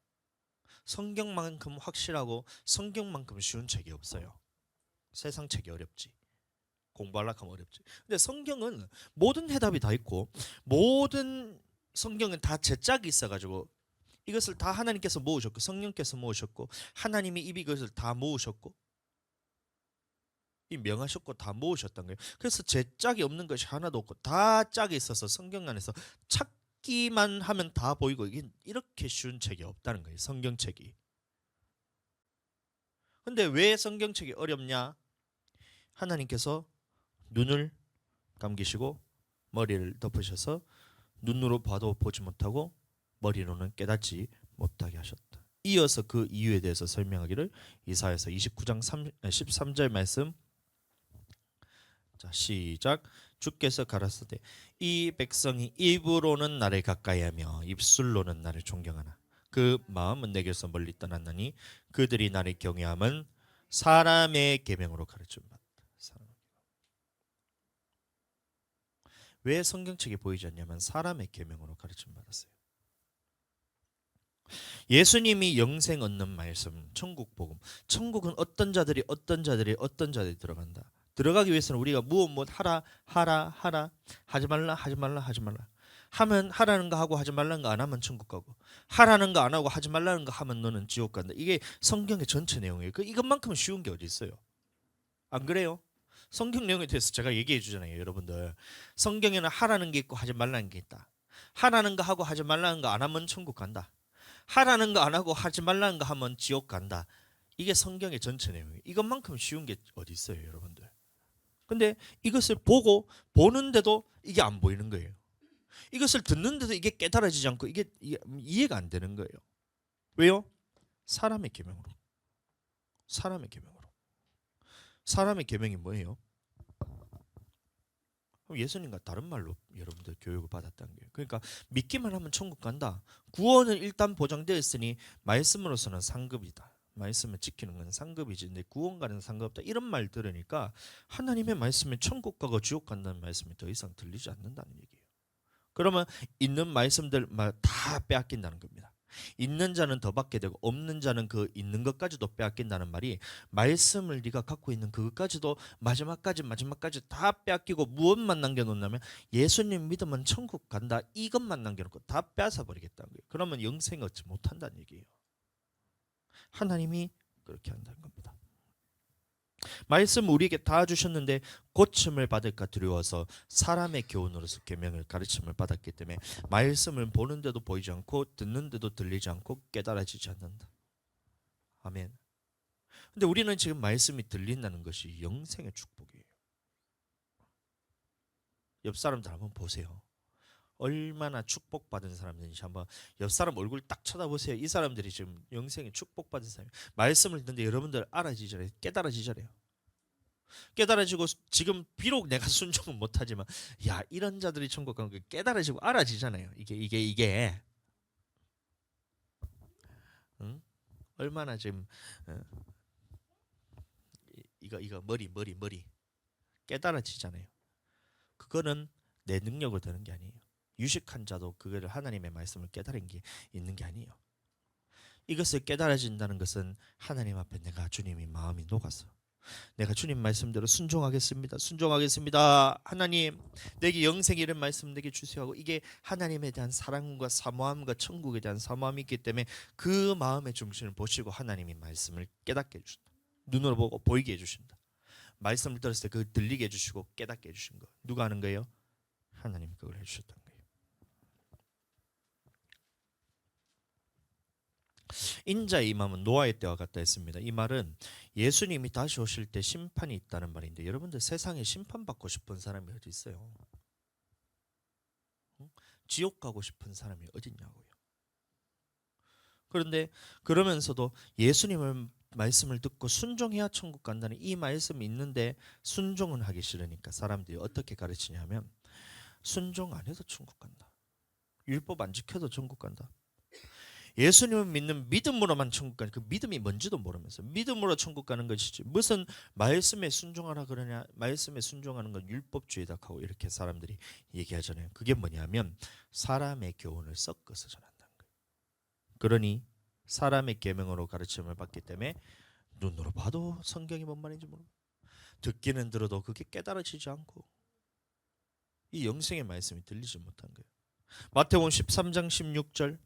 성경만큼 확실하고 성경만큼 쉬운 책이 없어요. 세상 책이 어렵지. 공부하려고 하면 어렵지. 근데 성경은 모든 해답이 다 있고 모든 성경은 다 제짝이 있어가지고 이것을 다 하나님께서 모으셨고 성령께서 모으셨고 하나님이 이것을 다 모으셨고 이 명하셨고 다 모으셨던 거예요. 그래서 제짝이 없는 것이 하나도 없고 다 짝이 있어서 성경 안에서 찾기만 하면 다 보이고 이게 이렇게 쉬운 책이 없다는 거예요. 성경책이. 근데 왜 성경책이 어렵냐? 하나님께서 눈을 감기시고 머리를 덮으셔서 눈으로 봐도 보지 못하고 머리로는 깨닫지 못하게 하셨다. 이어서 그 이유에 대해서 설명하기를 이사야서 29장 13절 말씀. 자, 시작. 주께서 가라사대 이 백성이 입으로는 나를 가까이하며 입술로는 나를 존경하나 그 마음은 내게서 멀리 떠났나니 그들이 나를 경외함은 사람의 계명으로 가르침 받다. 왜 성경책이 보이지 않냐면 사람의 계명으로 가르침 받았어요. 예수님이 영생 얻는 말씀, 천국 복음. 천국은 어떤 자들이 들어간다. 들어가기 위해서는 우리가 무엇 하라 하지 말라 하면 하라는 거 하고 하지 말라는 거 안 하면 천국 가고 하라는 거 안 하고 하지 말라는 거 하면 너는 지옥 간다. 이게 성경의 전체 내용이에요. 이것만큼 쉬운 게 어디 있어요? 안 그래요? 성경 내용에 대해서 제가 얘기해 주잖아요, 여러분들. 성경에는 하라는 게 있고 하지 말라는 게 있다. 하라는 거 하고 하지 말라는 거 안 하면 천국 간다. 하라는 거 안 하고 하지 말라는 거 하면 지옥 간다. 이게 성경의 전체 내용이에요. 이것만큼 쉬운 게 어디 있어요, 여러분들. 근데 이것을 보는데도 이게 안 보이는 거예요. 이것을 듣는데도 이게 깨달아지지 않고 이게 이해가 안 되는 거예요. 왜요? 사람의 계명으로. 사람의 계명으로. 사람의 계명이 뭐예요? 예수님과 다른 말로 여러분들 교육을 받았다는 거예요. 그러니까 믿기만 하면 천국 간다. 구원은 일단 보장되어 있으니 말씀으로서는 상급이다. 말씀을 지키는 건 상급이지. 근데 구원과는 상관없다. 이런 말 들으니까 하나님의 말씀에 천국 가고 지옥 간다는 말씀이 더 이상 들리지 않는다는 얘기예요. 그러면 있는 말씀들 다 빼앗긴다는 겁니다. 있는 자는 더 받게 되고 없는 자는 그 있는 것까지도 빼앗긴다는 말이 말씀을 네가 갖고 있는 그것까지도 마지막까지 다 빼앗기고 무엇만 남겨놓냐면 예수님 믿으면 천국 간다 이것만 남겨놓고 다 빼앗아 버리겠다는 거예요. 그러면 영생 얻지 못한다는 얘기예요. 하나님이 그렇게 한다는 겁니다. 말씀 우리에게 다 주셨는데 고침을 받을까 두려워서 사람의 교훈으로서 계명을 가르침을 받았기 때문에 말씀을 보는데도 보이지 않고 듣는데도 들리지 않고 깨달아지지 않는다. 아멘. 근데 우리는 지금 말씀이 들린다는 것이 영생의 축복이에요. 옆 사람들 한번 보세요. 얼마나 축복받은 사람들인지 한번 옆 사람 얼굴 딱 쳐다보세요. 이 사람들이 지금 영생의 축복받은 사람이에요. 말씀을 듣는데 여러분들 알아지잖아요. 깨달아지잖아요. 깨달아지고 지금 비록 내가 순종은 못하지만 야 이런 자들이 천국 가는 게 깨달아지고 알아지잖아요. 이게 응? 얼마나 지금 이거 머리 깨달아지잖아요. 그거는 내 능력으로 되는 게 아니에요. 유식한 자도 그거를 하나님의 말씀을 깨달은 게 있는 게 아니에요. 이것을 깨달아진다는 것은 하나님 앞에 내가 주님이 마음이 녹아서 내가 주님 말씀대로 순종하겠습니다. 하나님 내게 영생 이런 말씀 내게 주시오 하고 이게 하나님에 대한 사랑과 사모함과 천국에 대한 사모함이 있기 때문에 그 마음의 중심을 보시고 하나님이 말씀을 깨닫게 해주신다. 눈으로 보고 보이게 해주신다. 말씀을 들었을 때 그 들리게 해주시고 깨닫게 해주신 거 누가 하는 거예요? 하나님이 그걸 해주셨던 거예요. 인자의 임함은 노아의 때와 같다 했습니다. 이 말은 예수님이 다시 오실 때 심판이 있다는 말인데 여러분들 세상에 심판받고 싶은 사람이 어디 있어요? 지옥 가고 싶은 사람이 어디 있냐고요. 그런데 그러면서도 예수님의 말씀을 듣고 순종해야 천국 간다는 이 말씀이 있는데 순종은 하기 싫으니까 사람들이 어떻게 가르치냐면 순종 안 해도 천국 간다. 율법 안 지켜도 천국 간다. 예수님을 믿는 믿음으로만 천국 가는, 그 믿음이 뭔지도 모르면서 믿음으로 천국 가는 것이지 무슨 말씀에 순종하라 그러냐, 말씀에 순종하는 건 율법주의다 하고 이렇게 사람들이 얘기하잖아요. 그게 뭐냐면 사람의 교훈을 섞어서 전한다는 거예요. 그러니 사람의 계명으로 가르침을 받기 때문에 눈으로 봐도 성경이 뭔 말인지 모르고 듣기는 들어도 그게 깨달아지지 않고 이 영생의 말씀이 들리지 못한 거예요. 마태복음 13장 16절,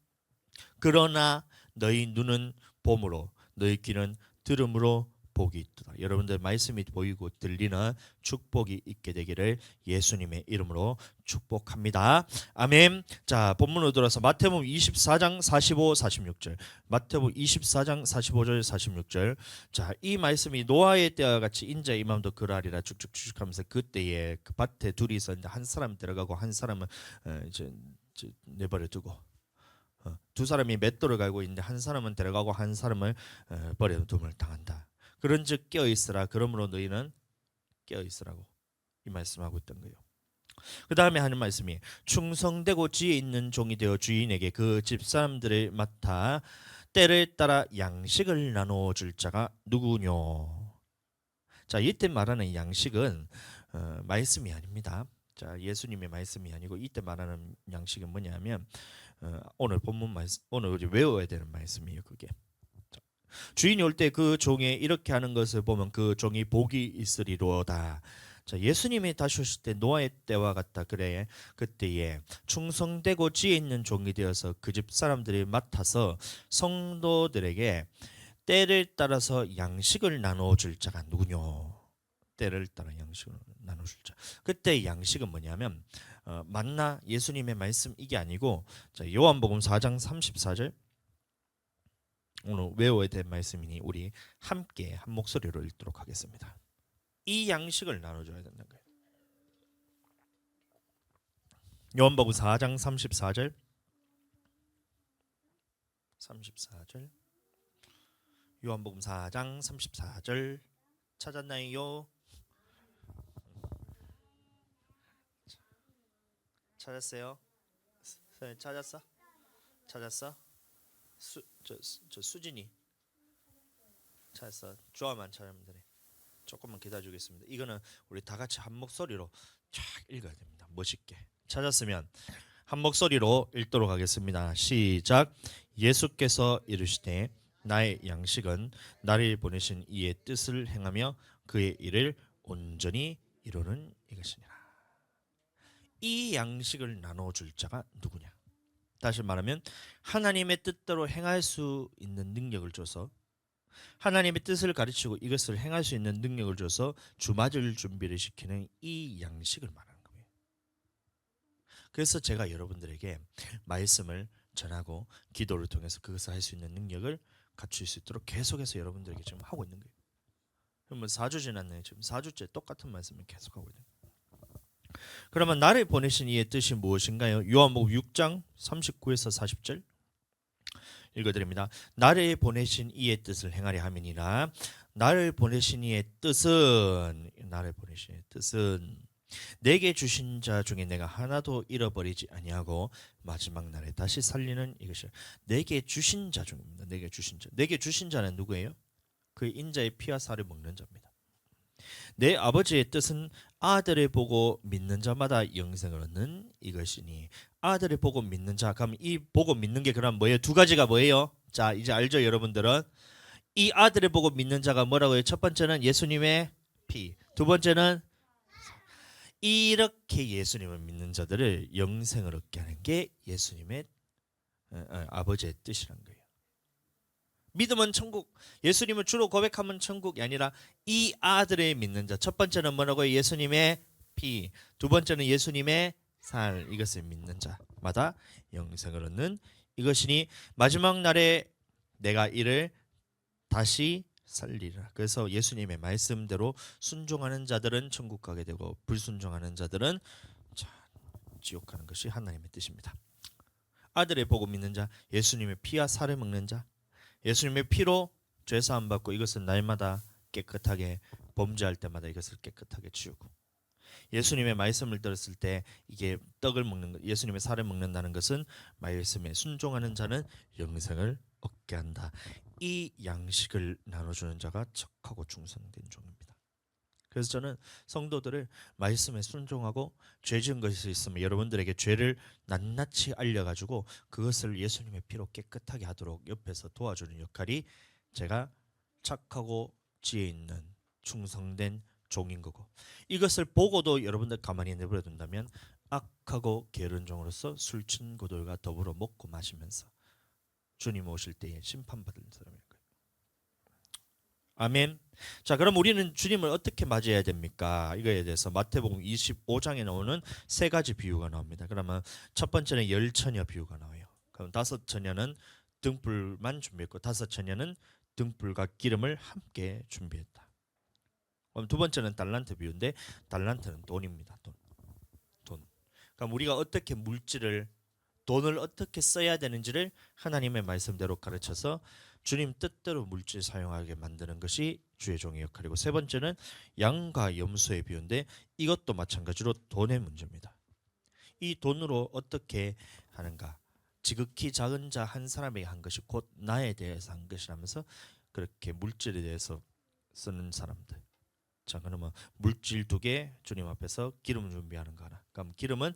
그러나 너희 눈은 봄으로 너희 귀는 들음으로 복이 있도다. 여러분들 말씀이 보이고 들리는 축복이 있게 되기를 예수님의 이름으로 축복합니다. 아멘. 자, 본문으로 돌아서 마태복음 24장 45, 46절. 마태복음 24장 45절 46절. 자, 이 말씀이 노아의 때와 같이 인자의 임함도 그러하리라 쭉쭉쭉 하면서 그때에 그 밭에 둘이 있었는데 한 사람 들어가고 한 사람은 이제 내버려 두고 두 사람이 맷돌을 갈고 있는데 한 사람은 데려가고 한 사람을 버려둠을 당한다. 그런즉 깨어있으라. 그러므로 너희는 깨어있으라고 이 말씀하고 있던 거예요. 그 다음에 하는 말씀이 충성되고 지혜 있는 종이 되어 주인에게 그 집사람들을 맡아 때를 따라 양식을 나눠줄 자가 누구뇨. 자, 이때 말하는 양식은 말씀이 아닙니다. 자, 예수님의 말씀이 아니고 이때 말하는 양식은 뭐냐면 오늘 본문 말씀, 오늘 우리 외워야 되는 말씀이에요. 그게 주인이 올 때 그 종이 이렇게 하는 것을 보면 그 종이 복이 있으리로다. 자, 예수님이 다시 오실 때 노아의 때와 같다. 그래, 그때에 충성되고 지혜 있는 종이 되어서 그 집 사람들이 맡아서 성도들에게 때를 따라서 양식을 나눠줄 자가 누구뇨. 때를 따라 양식을 나눠줄 자. 그때 양식은 뭐냐면 만나 예수님의 말씀 이게 아니고, 자, 요한복음 4장 34절 오늘 외워야 될 말씀이니 우리 함께 한 목소리로 읽도록 하겠습니다. 이 양식을 나눠줘야 된다는 거예요. 요한복음 4장 34절 34절 요한복음 4장 34절 찾았나요? 찾았어요? 찾았어? 찾았어? 저 수진이 찾았어. 조화만 찾으면 되네. 조금만 기다려주겠습니다. 이거는 우리 다 같이 한 목소리로 쫙 읽어야 됩니다. 멋있게. 찾았으면 한 목소리로 읽도록 하겠습니다. 시작. 예수께서 이르시되 나의 양식은 나를 보내신 이의 뜻을 행하며 그의 일을 온전히 이루는 이것이니라. 이 양식을 나눠줄 자가 누구냐? 다시 말하면 하나님의 뜻대로 행할 수 있는 능력을 줘서, 하나님의 뜻을 가르치고 이것을 행할 수 있는 능력을 줘서 주맞을 준비를 시키는 이 양식을 말하는 거예요. 그래서 제가 여러분들에게 말씀을 전하고 기도를 통해서 그것을 할 수 있는 능력을 갖출 수 있도록 계속해서 여러분들에게 지금 하고 있는 거예요. 그러면 4주 지났네요. 지금 4주째 똑같은 말씀을 계속하고 있는 거예요. 그러면 나를 보내신 이의 뜻이 무엇인가요? 요한복음 6장 39에서 40절 읽어드립니다. 나를 보내신 이의 뜻을 행하려 함이니라. 나를 보내신 이의 뜻은 내게 주신 자 중에 내가 하나도 잃어버리지 아니하고 마지막 날에 다시 살리는 이것이라. 내게 주신 자 중입니다. 내게 주신 자는 누구예요? 그 인자의 피와 살을 먹는 자입니다. 내 아버지의 뜻은 아들을 보고 믿는 자마다 영생을 얻는 이것이니. 아들을 보고 믿는 자. 그럼 이 보고 믿는 게 그럼 뭐예요? 두 가지가 뭐예요? 자, 이제 알죠, 여러분들은? 이 아들을 보고 믿는 자가 뭐라고요? 첫 번째는 예수님의 피, 두 번째는 이렇게 예수님을 믿는 자들을 영생을 얻게 하는 게 예수님의 아버지의 뜻이란 거예요. 믿음은 천국, 예수님을 주로 고백하면 천국이 아니라 이 아들을 믿는 자. 첫 번째는 뭐라고요? 예수님의 피, 두 번째는 예수님의 살, 이것을 믿는 자마다 영생을 얻는 이것이니 마지막 날에 내가 이를 다시 살리라. 그래서 예수님의 말씀대로 순종하는 자들은 천국 가게 되고 불순종하는 자들은 지옥 가는 것이 하나님의 뜻입니다. 아들을 보고 믿는 자, 예수님의 피와 살을 먹는 자, 예수님의 피로 죄사함 받고 이것을 날마다 깨끗하게 범죄할 때마다 이것을 깨끗하게 지우고, 예수님의 말씀을 들었을 때 이게 떡을 먹는 것, 예수님의 살을 먹는다는 것은 말씀에 순종하는 자는 영생을 얻게 한다. 이 양식을 나눠주는 자가 척하고 충성된 종입니다. 그래서 저는 성도들을 말씀에 순종하고 죄 지은 것이 있으면 여러분들에게 죄를 낱낱이 알려가지고 그것을 예수님의 피로 깨끗하게 하도록 옆에서 도와주는 역할이 제가 착하고 지혜 있는 충성된 종인 거고, 이것을 보고도 여러분들 가만히 내버려 둔다면 악하고 게으른 종으로서 술 친구들과 더불어 먹고 마시면서 주님 오실 때에 심판받을 사람일 거예요. 아멘. 자, 그럼 우리는 주님을 어떻게 맞이해야 됩니까? 이거에 대해서 마태복음 25장에 나오는 세 가지 비유가 나옵니다. 그러면 첫 번째는 열 처녀 비유가 나와요. 그럼 다섯 처녀는 등불만 준비했고 다섯 처녀는 등불과 기름을 함께 준비했다. 그럼 두 번째는 달란트 비유인데 달란트는 돈입니다. 돈. 그럼 우리가 어떻게 돈을 어떻게 써야 되는지를 하나님의 말씀대로 가르쳐서 주님 뜻대로 물질 사용하게 만드는 것이 주의 종의 역할이고, 세 번째는 양과 염소의 비유인데 이것도 마찬가지로 돈의 문제입니다. 이 돈으로 어떻게 하는가? 지극히 작은 자 한 사람에게 한 것이 곧 나에 대해서 한 것이라면서 그렇게 물질에 대해서 쓰는 사람들. 자, 그러면 물질 두 개 주님 앞에서 기름 준비하는 거 하나. 그럼 기름은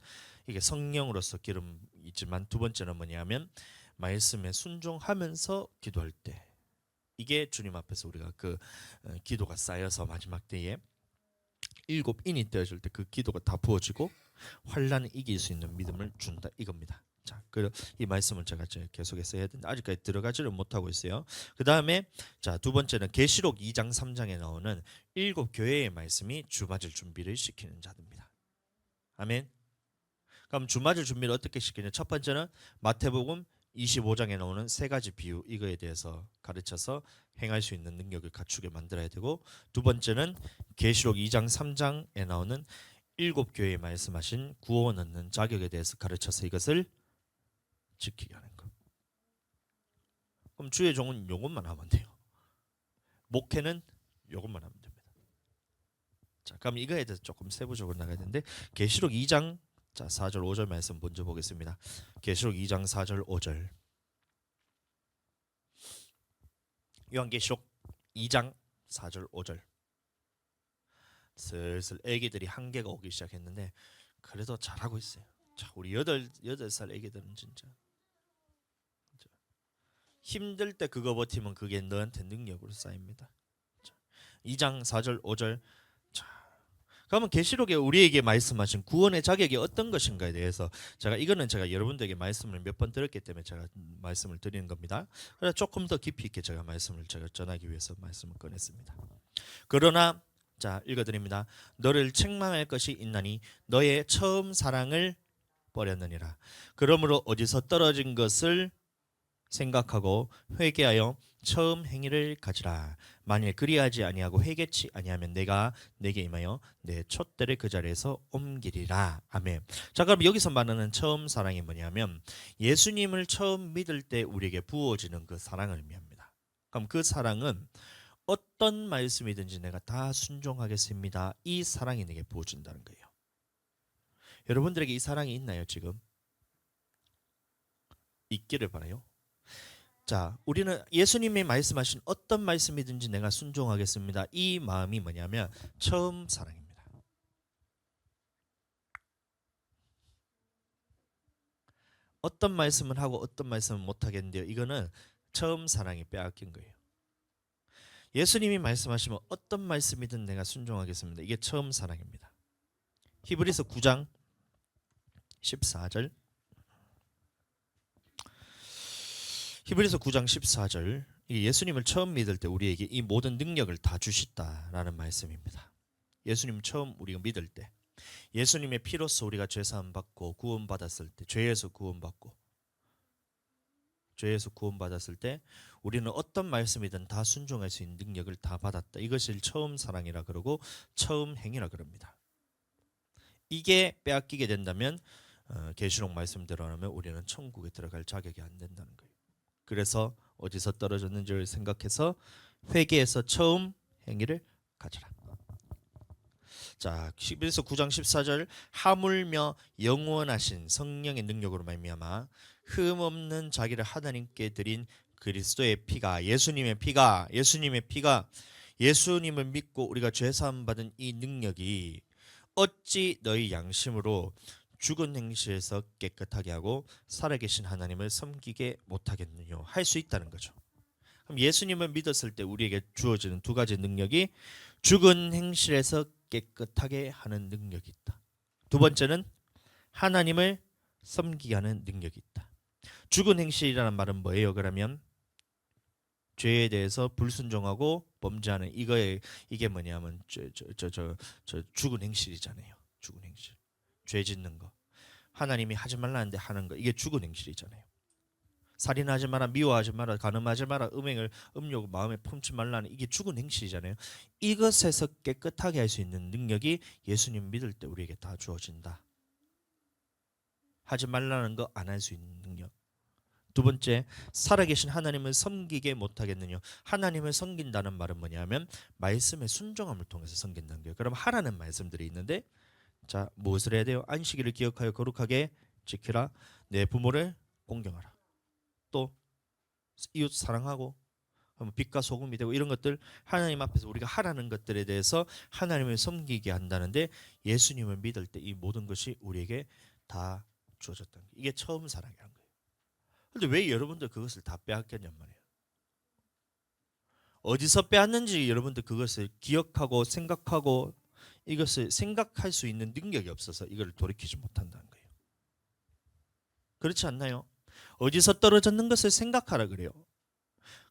이게 성령으로서 기름이지만 두 번째는 뭐냐면 말씀에 순종하면서 기도할 때, 이게 주님 앞에서 우리가 기도가 쌓여서 마지막 때에 일곱 인이 되어질 때 그 기도가 다 부어지고 환난을 이길 수 있는 믿음을 준다 이겁니다. 자, 이 말씀을 제가 계속해서 해야 되는데 아직까지 들어가지를 못하고 있어요. 그 다음에 두 번째는 계시록 2장 3장에 나오는 일곱 교회의 말씀이 주맞을 준비를 시키는 자들입니다. 아멘. 그럼 주맞을 준비를 어떻게 시키냐? 첫 번째는 마태복음 25장에 나오는 세 가지 비유, 이거에 대해서 가르쳐서 행할 수 있는 능력을 갖추게 만들어야 되고, 두 번째는 계시록 2장 3장에 나오는 일곱 교회에 말씀하신 구원 얻는 자격에 대해서 가르쳐서 이것을 지키게 하는 것. 그럼 주의 종은 요것만 하면 돼요. 목회는 요것만 하면 됩니다. 자, 그럼 이거에 대해서 조금 세부적으로 나가야 되는데 계시록 2장 4절 5절 말씀 먼저 보겠습니다. 계시록 2장 4절 5절. 요한계시록 2장 4절 5절. 슬슬 애기들이 한계가 오기 시작했는데 그래도 잘하고 있어요. 자, 우리 8살 애기들은 진짜 힘들 때 그거 버티면 그게 너한테 능력으로 쌓입니다. 2장 4절 5절. 자, 그러면 계시록에 우리에게 말씀하신 구원의 자격이 어떤 것인가에 대해서 제가 여러분들에게 말씀을 몇 번 들었기 때문에 제가 말씀을 드리는 겁니다. 그래서 조금 더 깊이 있게 제가 전하기 위해서 말씀을 꺼냈습니다. 그러나 자, 읽어드립니다. 너를 책망할 것이 있나니 너의 처음 사랑을 버렸느니라. 그러므로 어디서 떨어진 것을 생각하고 회개하여 처음 행위를 가지라. 만일 그리하지 아니하고 회개치 아니하면 내가 내게 임하여 내 촛대를 그 자리에서 옮기리라. 아멘. 자, 그럼 여기서 말하는 처음 사랑이 뭐냐면 예수님을 처음 믿을 때 우리에게 부어지는 그 사랑을 의미합니다. 그럼 그 사랑은 어떤 말씀이든지 내가 다 순종하겠습니다. 이 사랑이 내게 부어진다는 거예요. 여러분들에게 이 사랑이 있나요 지금? 있기를 바라요. 자, 우리는 예수님이 말씀하신 어떤 말씀이든지 내가 순종하겠습니다. 이 마음이 뭐냐면 처음 사랑입니다. 어떤 말씀을 하고 어떤 말씀을 못 하겠는데요. 이거는 처음 사랑이 빼앗긴 거예요. 예수님이 말씀하시면 어떤 말씀이든 내가 순종하겠습니다. 이게 처음 사랑입니다. 히브리서 9장 14절. 히브리서 9장 14절. 예수님을 처음 믿을 때 우리에게 이 모든 능력을 다 주셨다라는 말씀입니다. 예수님 처음 우리가 믿을 때 예수님의 피로써 우리가 죄사함 받고 구원받았을 때, 죄에서 구원받았을 때 우리는 어떤 말씀이든 다 순종할 수 있는 능력을 다 받았다. 이것을 처음 사랑이라 그러고 처음 행위라 그럽니다. 이게 빼앗기게 된다면 계시록 말씀대로 하면 우리는 천국에 들어갈 자격이 안 된다는 거예요. 그래서 어디서 떨어졌는지를 생각해서 회개해서 처음 행위를 가져라. 자, 히브리서 9장 14절 하물며 영원하신 성령의 능력으로 말미암아 흠 없는 자기를 하나님께 드린 그리스도의 피가 예수님을 믿고 우리가 죄 사함 받은 이 능력이 어찌 너희 양심으로 죽은 행실에서 깨끗하게 하고 살아계신 하나님을 섬기게 못하겠느냐 할 수 있다는 거죠. 그럼 예수님을 믿었을 때 우리에게 주어지는 두 가지 능력이 죽은 행실에서 깨끗하게 하는 능력이 있다. 두 번째는 하나님을 섬기게 하는 능력이 있다. 죽은 행실이라는 말은 뭐예요? 그러면 죄에 대해서 불순종하고 범죄하는 이게 뭐냐면 저 죽은 행실이잖아요. 죽은 행실. 죄 짓는 거. 하나님이 하지 말라는데 하는 거. 이게 죽은 행실이잖아요. 살인하지 마라, 미워하지 마라, 간음하지 마라, 음욕 마음에 품지 말라는 이게 죽은 행실이잖아요. 이것에서 깨끗하게 할 수 있는 능력이 예수님 믿을 때 우리에게 다 주어진다. 하지 말라는 거 안 할 수 있는 능력. 두 번째, 살아계신 하나님을 섬기게 못하겠느냐. 하나님을 섬긴다는 말은 뭐냐면 말씀의 순종함을 통해서 섬긴다는 거예요. 그럼 하라는 말씀들이 있는데, 자, 무엇을 해야 돼요? 안식일을 기억하여 거룩하게 지키라. 내 부모를 공경하라. 또 이웃 사랑하고 빛과 소금이 되고 이런 것들 하나님 앞에서 우리가 하라는 것들에 대해서 하나님을 섬기게 한다는데 예수님을 믿을 때 이 모든 것이 우리에게 다 주어졌다는 거예요. 이게 처음 사랑이라는 거예요. 그런데 왜 여러분들 그것을 다 빼앗겼냔 말이에요. 어디서 빼앗는지 여러분들 그것을 기억하고 생각하고 이것을 생각할 수 있는 능력이 없어서 이걸 돌이키지 못한다는 거예요. 그렇지 않나요? 어디서 떨어졌는 것을 생각하라 그래요.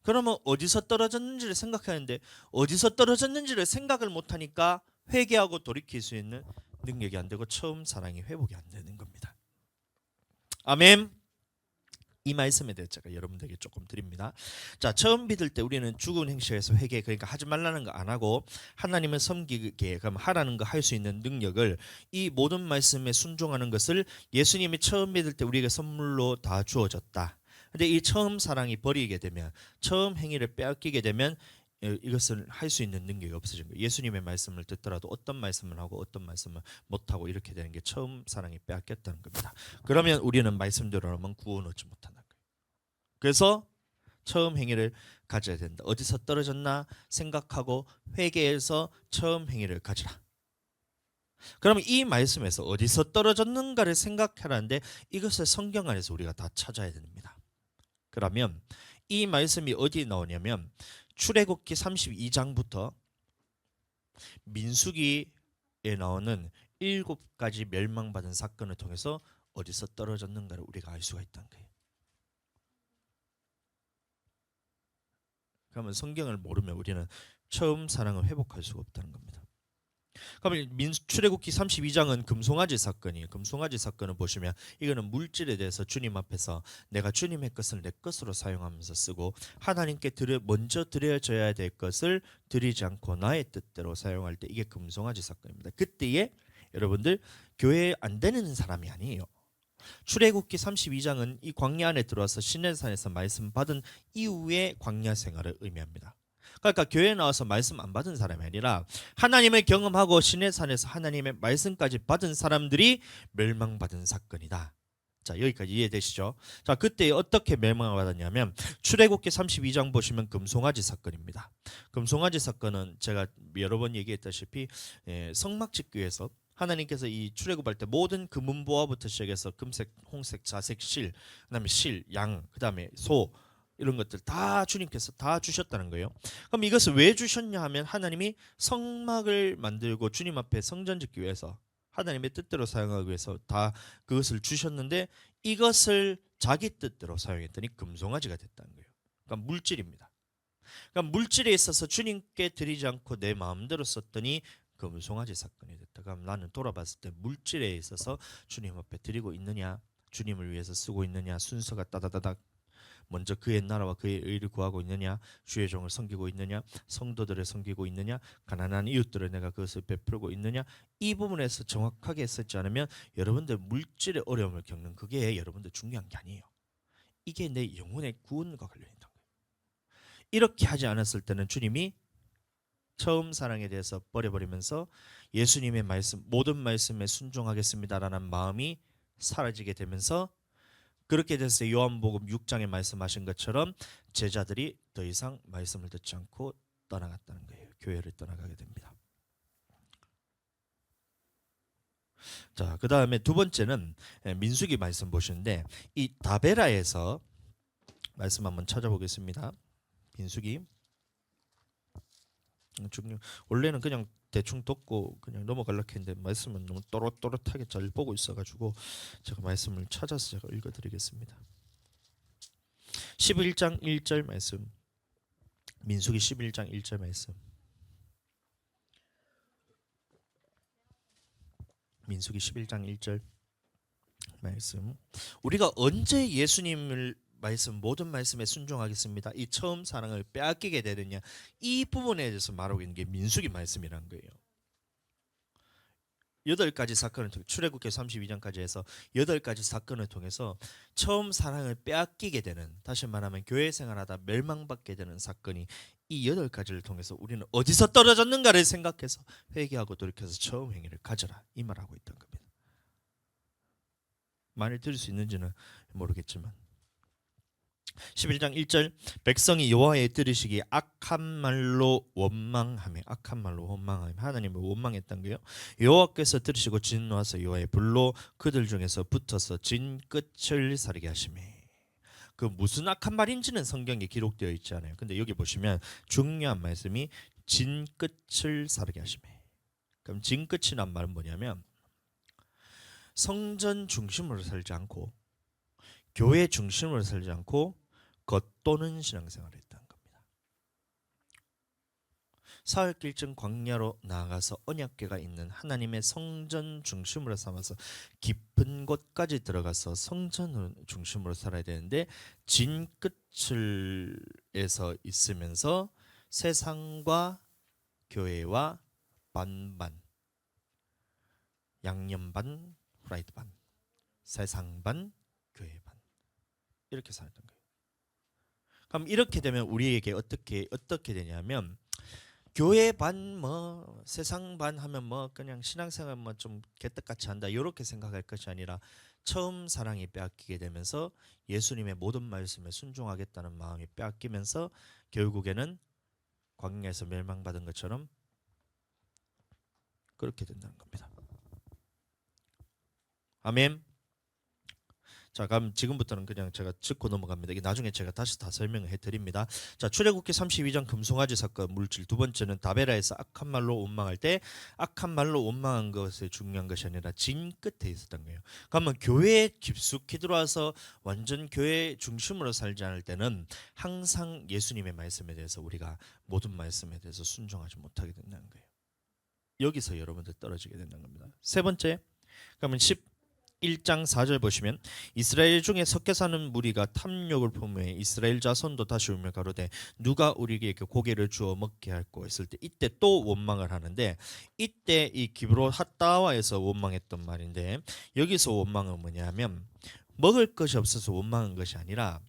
그러면 어디서 떨어졌는지를 생각하는데 어디서 떨어졌는지를 생각을 못하니까 회개하고 돌이킬 수 있는 능력이 안 되고 처음 사랑이 회복이 안 되는 겁니다. 아멘. 이 말씀에 대해서 제가 여러분들에게 조금 드립니다. 자, 처음 믿을 때 우리는 죽은 행실에서 회개, 그러니까 하지 말라는 거 안 하고 하나님을 섬기게, 그럼 하라는 거 할 수 있는 능력을 이 모든 말씀에 순종하는 것을 예수님이 처음 믿을 때 우리에게 선물로 다 주어졌다. 근데 이 처음 사랑이 버리게 되면, 처음 행위를 빼앗기게 되면 이것을 할 수 있는 능력이 없어진 거예요. 예수님의 말씀을 듣더라도 어떤 말씀을 하고 어떤 말씀을 못하고 이렇게 되는 게 처음 사랑이 빼앗겼다는 겁니다. 그러면 우리는 말씀대로라면 구원 얻지 못한다는 거예요. 그래서 처음 행위를 가져야 된다. 어디서 떨어졌나 생각하고 회개해서 처음 행위를 가지라. 그러면 이 말씀에서 어디서 떨어졌는가를 생각하라는데 이것을 성경 안에서 우리가 다 찾아야 됩니다. 그러면 이 말씀이 어디에 나오냐면 출애굽기 32장부터 민수기에 나오는 7가지 멸망받은 사건을 통해서 어디서 떨어졌는가를 우리가 알 수가 있다는 거예요. 그러면 성경을 모르면 우리는 처음 사랑을 회복할 수가 없다는 겁니다. 그러면 출애굽기 32장은 금송아지 사건이에요. 금송아지 사건을 보시면 이거는 물질에 대해서 주님 앞에서 내가 주님의 것을 내 것으로 사용하면서 쓰고 하나님께 먼저 드려져야 될 것을 드리지 않고 나의 뜻대로 사용할 때 이게 금송아지 사건입니다. 그때에 여러분들 교회에 안 다니는 사람이 아니에요. 출애굽기 32장은 이 광야 안에 들어와서 시내산에서 말씀 받은 이후의 광야 생활을 의미합니다. 그러니까 교회에 나와서 말씀 안 받은 사람이 아니라 하나님을 경험하고 시내산에서 하나님의 말씀까지 받은 사람들이 멸망받은 사건이다. 자, 여기까지 이해되시죠? 자, 그때 어떻게 멸망을 받았냐면 출애굽기 32장 보시면 금송아지 사건입니다. 금송아지 사건은 제가 여러 번 얘기했다시피 성막짓교에서 하나님께서 이 출애굽할 때 모든 금은보화부터 시작해서 금색, 홍색, 자색, 실, 그다음에 실, 양, 그다음에 소 이런 것들 다 주님께서 다 주셨다는 거예요. 그럼 이것을 왜 주셨냐 하면 하나님이 성막을 만들고 주님 앞에 성전 짓기 위해서 하나님의 뜻대로 사용하기 위해서 다 그것을 주셨는데 이것을 자기 뜻대로 사용했더니 금송아지가 됐다는 거예요. 그러니까 물질입니다. 그러니까 물질에 있어서 주님께 드리지 않고 내 마음대로 썼더니 금송아지 사건이 됐다. 그럼 나는 돌아봤을 때 물질에 있어서 주님 앞에 드리고 있느냐, 주님을 위해서 쓰고 있느냐, 순서가 따다다닥 먼저 그의 나라와 그의 의를 구하고 있느냐, 주의 종을 섬기고 있느냐, 성도들을 섬기고 있느냐, 가난한 이웃들을 내가 그것을 베풀고 있느냐, 이 부분에서 정확하게 쓰지 않으면 여러분들 물질의 어려움을 겪는 그게 여러분들 중요한 게 아니에요. 이게 내 영혼의 구원과 관련이 있다는 거예요. 이렇게 하지 않았을 때는 주님이 처음 사랑에 대해서 버려버리면서 예수님의 말씀, 모든 말씀에 순종하겠습니다라는 마음이 사라지게 되면서, 그렇게 돼서 요한복음 6장에 말씀하신 것처럼 제자들이 더 이상 말씀을 듣지 않고 떠나갔다는 거예요. 교회를 떠나가게 됩니다. 자, 그 다음에 두 번째는 민수기 말씀 보시는데, 이 다베라에서 말씀 한번 찾아보겠습니다. 민수기 원래는 그냥 대충 듣고 그냥 넘어가려고 했는데 말씀은 너무 또렷또렷하게 잘 보고 있어가지고 제가 말씀을 찾아서 제가 읽어드리겠습니다. 11장 1절 말씀, 민수기 11장 1절 말씀, 민수기 11장 1절 말씀. 우리가 언제 예수님을 말씀, 모든 말씀에 순종하겠습니다, 이 처음 사랑을 빼앗기게 되느냐, 이 부분에 대해서 말하고 있는 게 민수기 말씀이라는 거예요. 8가지 사건을 통해, 출애굽기 32장까지 해서 8가지 사건을 통해서 처음 사랑을 빼앗기게 되는, 다시 말하면 교회 생활하다 멸망받게 되는 사건이 이 8가지를 통해서 우리는 어디서 떨어졌는가를 생각해서 회개하고 돌이켜서 처음 행위를 가져라, 이 말하고 있던 겁니다. 많이 들을 수 있는지는 모르겠지만 11장 1절, 백성이 여호와의 들으시기에 악한 말로 원망하며, 악한 말로 원망하며, 하나님을 원망했던 거예요. 여호와께서 들으시고 진노하사 여호와의 불로 그들 중에서 붙어서 진 끝을 사르게 하시며. 그 무슨 악한 말인지는 성경에 기록되어 있지 않아요. 근데 여기 보시면 중요한 말씀이 진 끝을 사르게 하시며. 그럼 진 끝이란 말은 뭐냐면 성전 중심으로 살지 않고 교회 중심으로 살지 않고 겉도는 신앙생활을 했다는 겁니다. 사흘길쯤 광야로 나아가서 언약궤가 있는 하나님의 성전 중심으로 삼아서 깊은 곳까지 들어가서 성전 중심으로 살아야 되는데, 진 끝을에서 있으면서 세상과 교회와 반반, 양념 반, 프라이드 반, 세상 반, 교회 반, 이렇게 살았던 거예요. 그럼 이렇게 되면 우리에게 어떻게 되냐면, 교회 반 뭐 세상 반 하면 뭐 그냥 신앙생활 뭐 좀 개떡같이 한다, 이렇게 생각할 것이 아니라 처음 사랑이 빼앗기게 되면서 예수님의 모든 말씀에 순종하겠다는 마음이 빼앗기면서 결국에는 광야에서 멸망받은 것처럼 그렇게 된다는 겁니다. 아멘. 자, 그럼 지금부터는 그냥 제가 짚고 넘어갑니다. 이게 나중에 제가 다시 다 설명을 해드립니다. 자, 출애굽기 32장 금송아지 사건 물질. 두 번째는 다베라에서 악한 말로 원망할 때, 악한 말로 원망한 것이 중요한 것이 아니라 진 끝에 있었던 거예요. 그러면 교회에 깊숙이 들어와서 완전 교회 중심으로 살지 않을 때는 항상 예수님의 말씀에 대해서, 우리가 모든 말씀에 대해서 순종하지 못하게 된다는 거예요. 여기서 여러분들 떨어지게 된다는 겁니다. 세 번째, 그러면 1장 4절 보시면, 이스라엘 중에 섞여 사는 무리가 탐욕을 품으에 이스라엘 자손도 다시 울며 가로되 누가 우리에게 고기를 주어 먹게 할꼬 했을 때, 이때 또 원망을 하는데, 이때 이 기브로 핫다와에서 원망했던 말인데, 여기서 원망은 뭐냐면 먹을 것이 없어서 원망한 것이 아니라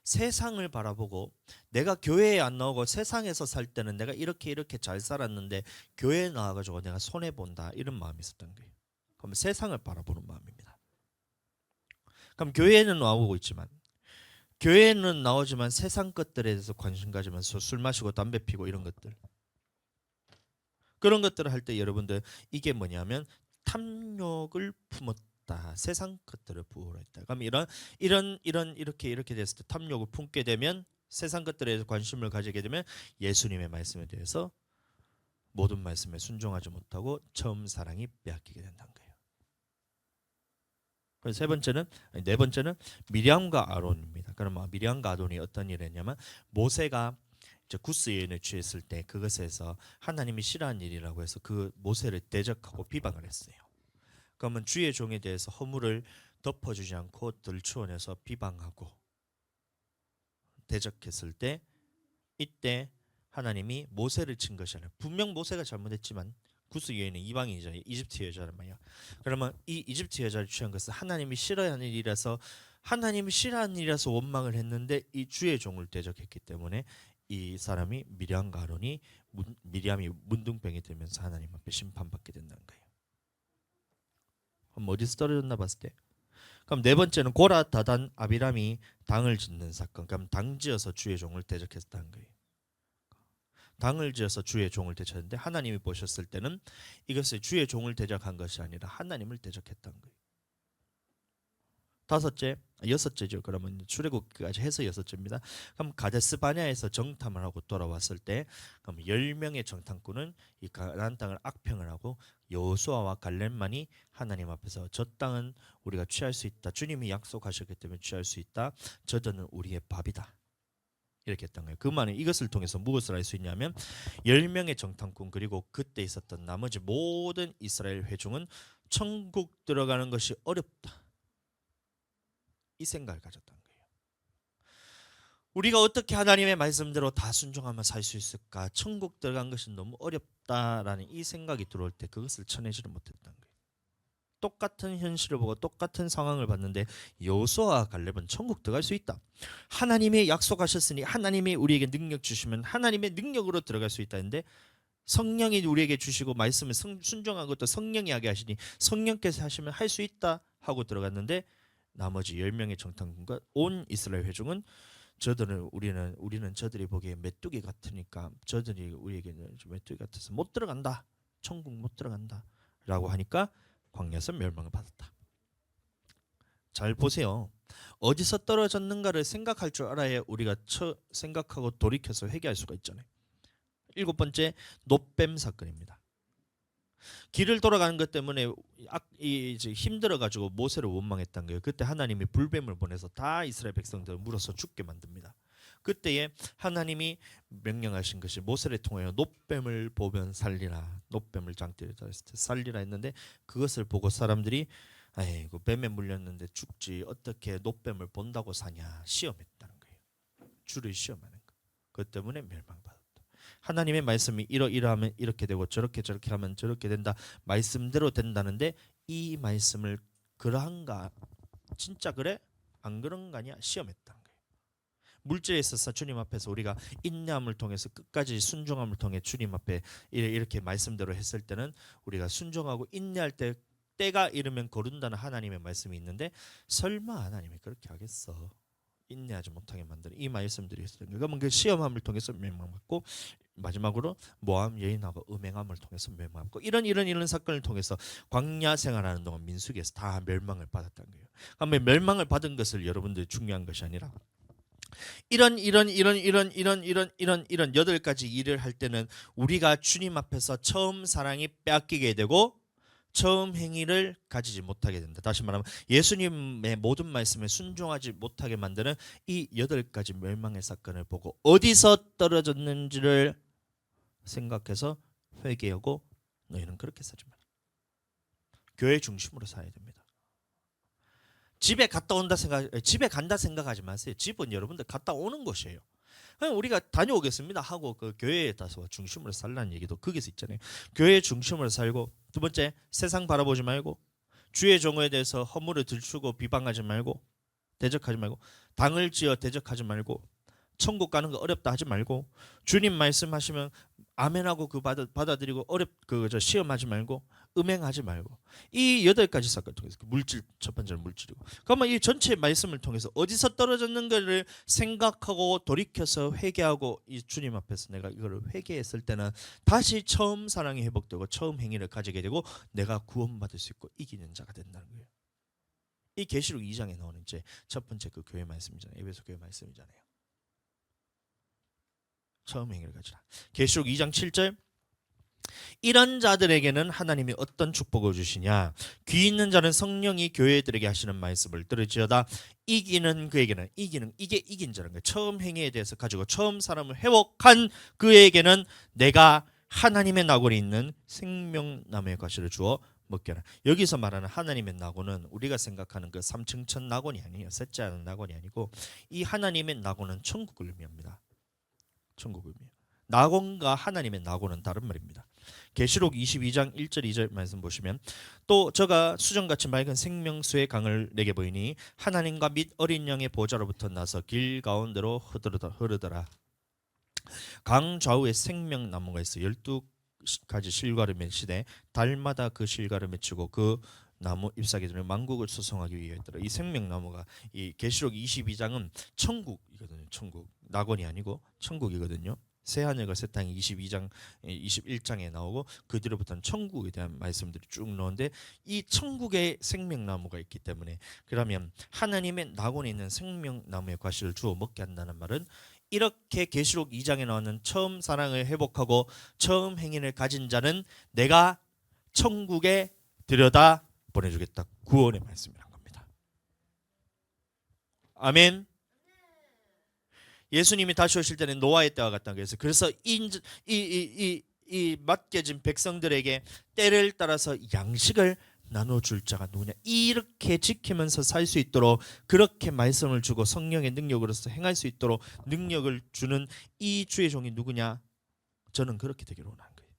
세상을 바라보고, 내가 교회에 안 나오고 세상에서 살 때는 내가 이렇게 잘 살았는데 교회에 나와가지고 내가 손해본다, 이런 마음이 있었던 거예요. 그럼 세상을 바라보는 마음입니다. 그럼 교회는 나오고 있지만, 교회는 나오지만 세상 것들에 대해서 관심 가지면서 술 마시고 담배 피고 이런 것들, 그런 것들을 할 때 여러분들, 이게 뭐냐면 탐욕을 품었다, 세상 것들을 부어했다. 그럼 이렇게 됐을 때 탐욕을 품게 되면, 세상 것들에 대해서 관심을 가지게 되면 예수님의 말씀에 대해서 모든 말씀에 순종하지 못하고 처음 사랑이 빼앗기게 된다는 거예요. 네 번째는 미리암과 아론입니다. 그러면 미리암과 아론이 어떤 일을 했냐면, 모세가 이제 구스 여인을 취했을 때 그것에서 하나님이 싫어하는 일이라고 해서 그 모세를 대적하고 비방을 했어요. 그러면 주의 종에 대해서 허물을 덮어주지 않고 들추어내서 비방하고 대적했을 때, 이때 하나님이 모세를 친 것이 아니라, 분명 모세가 잘못했지만 구스 여인은 이방인이잖아요. 이집트 여자란 말이야. 그러면 이 이집트 여자를 취한 것은 하나님이 싫어하는 일이라서 원망을 했는데, 이 주의 종을 대적했기 때문에 이 사람이 미리암과 아론이 미리암이 문둥병이 되면서 하나님 앞에 심판받게 된다는 거예요. 그럼 어디서 떨어졌나 봤을 때, 그럼 네 번째는 고라, 다단, 아비람이 당을 짓는 사건. 그럼 당지어서 주의 종을 대적했다는 거예요. 당을 지어서 주의 종을 대적했는데 하나님이 보셨을 때는 이것을 주의 종을 대적한 것이 아니라 하나님을 대적했다는 거예요. 여섯째죠. 그러면 출애굽까지 해서 여섯째입니다. 그럼 가데스 바냐에서 정탐을 하고 돌아왔을 때, 그럼 10명의 정탐꾼은 이 가나안 땅을 악평을 하고 여호수아와 갈렙만이 하나님 앞에서 저 땅은 우리가 취할 수 있다. 주님이 약속하셨기 때문에 취할 수 있다. 저들은 우리의 밥이다. 이렇게 했던 거예요. 그 말은 이것을 통해서 무엇을 알 수 있냐면 10명의 정탐꾼 그리고 그때 있었던 나머지 모든 이스라엘 회중은 천국 들어가는 것이 어렵다. 이 생각을 가졌다는 거예요. 우리가 어떻게 하나님의 말씀대로 다 순종하며 살 수 있을까? 천국 들어간 것이 너무 어렵다라는 이 생각이 들어올 때 그것을 쳐내지를 못했다는 거예요. 똑같은 현실을 보고 똑같은 상황을 봤는데 여호수아와 갈렙은 천국 들어갈 수 있다. 하나님이 약속하셨으니 하나님이 우리에게 능력 주시면 하나님의 능력으로 들어갈 수 있다는데 성령이 우리에게 주시고 말씀을 순종한 것도 성령이 하게 하시니 성령께서 하시면 할 수 있다 하고 들어갔는데 나머지 10명의 정탐꾼과 온 이스라엘 회중은 우리는 저들이 보기에 메뚜기 같으니까 저들이 우리에게는 메뚜기 같아서 못 들어간다. 천국 못 들어간다. 라고 하니까 광야에서 멸망을 받았다. 잘 보세요. 어디서 떨어졌는가를 생각할 줄 알아야 우리가 생각하고 돌이켜서 회개할 수가 있잖아요. 7번째 놋뱀 사건입니다. 길을 돌아가는 것 때문에 이제 힘들어가지고 모세를 원망했던 거예요. 그때 하나님이 불뱀을 보내서 다 이스라엘 백성들을 물어서 죽게 만듭니다. 그때에 하나님이 명령하신 것이 모세를 통하여 놋뱀을 보면 살리라. 놋뱀을 장대에 살리라 했는데 그것을 보고 사람들이 아이고 뱀에 물렸는데 죽지 어떻게 놋뱀을 본다고 사냐 시험했다는 거예요. 주를 시험하는 거. 그것 때문에 멸망받았다. 하나님의 말씀이 이러하면 이렇게 되고 저렇게 하면 저렇게 된다. 말씀대로 된다는데 이 말씀을 그러한가 진짜 그래? 안 그런 거 아니야? 시험했다는 거예요. 물질에 있어서 주님 앞에서 우리가 인내함을 통해서 끝까지 순종함을 통해 주님 앞에 이렇게 말씀대로 했을 때는 우리가 순종하고 인내할 때 때가 이르면 거른다는 하나님의 말씀이 있는데 설마 하나님이 그렇게 하겠어? 인내하지 못하게 만드는 이 말씀들이 있어요. 그러면 그 시험함을 통해서 멸망받고 마지막으로 모함 여인하고 음행함을 통해서 멸망받고 이런 사건을 통해서 광야 생활하는 동안 민수기에서 다 멸망을 받았다는 거예요. 그러면 멸망을 받은 것을 여러분들이 중요한 것이 아니라 이런 8가지 일을 할 때는 우리가 주님 앞에서 처음 사랑이 빼앗기게 되고 처음 행위를 가지지 못하게 된다. 다시 말하면 예수님의 모든 말씀에 순종하지 못하게 만드는 이 8가지 멸망의 사건을 보고 어디서 떨어졌는지를 생각해서 회개하고 너희는 그렇게 살지 마라. 교회 중심으로 살아야 됩니다. 집에 간다 생각하지 마세요. 집은 여러분들 갔다 오는 곳이에요. 그냥 우리가 다녀오겠습니다 하고 그 교회에 가서 중심으로 살라는 얘기도 거기서 있잖아요. 교회 중심으로 살고 두 번째 세상 바라보지 말고 주의 종에 대해서 허물을 들추고 비방하지 말고 대적하지 말고 당을 지어 대적하지 말고 천국 가는 거 어렵다 하지 말고 주님 말씀하시면 아멘하고 그 받아들이고 시험하지 말고 음행하지 말고 이 8가지 사건을 통해서 물질 첫 번째는 물질이고 그러면 이 전체 말씀을 통해서 어디서 떨어졌는가를 생각하고 돌이켜서 회개하고 이 주님 앞에서 내가 이거를 회개했을 때는 다시 처음 사랑이 회복되고 처음 행위를 가지게 되고 내가 구원받을 수 있고 이기는 자가 된다는 거예요. 이 계시록 2장에 나오는 이제 첫 번째 그 교회 말씀이잖아요. 에베소 교회 말씀이잖아요. 처음 행위를 가지라. 계시록 2장 7절 이런 자들에게는 하나님이 어떤 축복을 주시냐 귀 있는 자는 성령이 교회들에게 하시는 말씀을 들을지어다 이기는 그에게는 이게 이긴 자라는 거예요. 처음 행위에 대해서 가지고 처음 사람을 회복한 그에게는 내가 하나님의 낙원이 있는 생명나무의 과실을 주어 먹게 하라. 여기서 말하는 하나님의 낙원은 우리가 생각하는 그 3층천 낙원이 아니에요. 셋째 하는 낙원이 아니고 이 하나님의 낙원은 천국을 의미합니다. 천국을 의미해요. 낙원과 하나님의 낙원은 다른 말입니다. 계시록 22장 1절 2절 말씀 보시면 또 저가 수정같이 맑은 생명수의 강을 내게 보이니 하나님과 및 어린 양의 보좌로부터 나서 길 가운데로 흐르더라. 강 좌우에 생명나무가 있어 12가지 실과를 맺시되 달마다 그 실과를 맺히고 그 나무 잎사귀들은 만국을 수송하기 위하였더라. 이 생명나무가 이 계시록 22장은 천국이거든요. 천국. 낙원이 아니고 천국이거든요. 새하늘과 새 땅이 22장 21장에 나오고 그 뒤로부터는 천국에 대한 말씀들이 쭉 나오는데 이 천국에 생명나무가 있기 때문에 그러면 하나님의 낙원에 있는 생명나무의 과실을 주어 먹게 한다는 말은 이렇게 계시록 2장에 나오는 처음 사랑을 회복하고 처음 행위를 가진 자는 내가 천국에 들여다 보내주겠다. 구원의 말씀이란 겁니다. 아멘. 예수님이 다시 오실 때는 노아의 때와 같다는 거예요. 그래서 이 맡겨진 백성들에게 때를 따라서 양식을 나눠줄 자가 누구냐. 이렇게 지키면서 살 수 있도록 그렇게 말씀을 주고 성령의 능력으로서 행할 수 있도록 능력을 주는 이 주의 종이 누구냐. 저는 그렇게 되기를 원하는 거예요.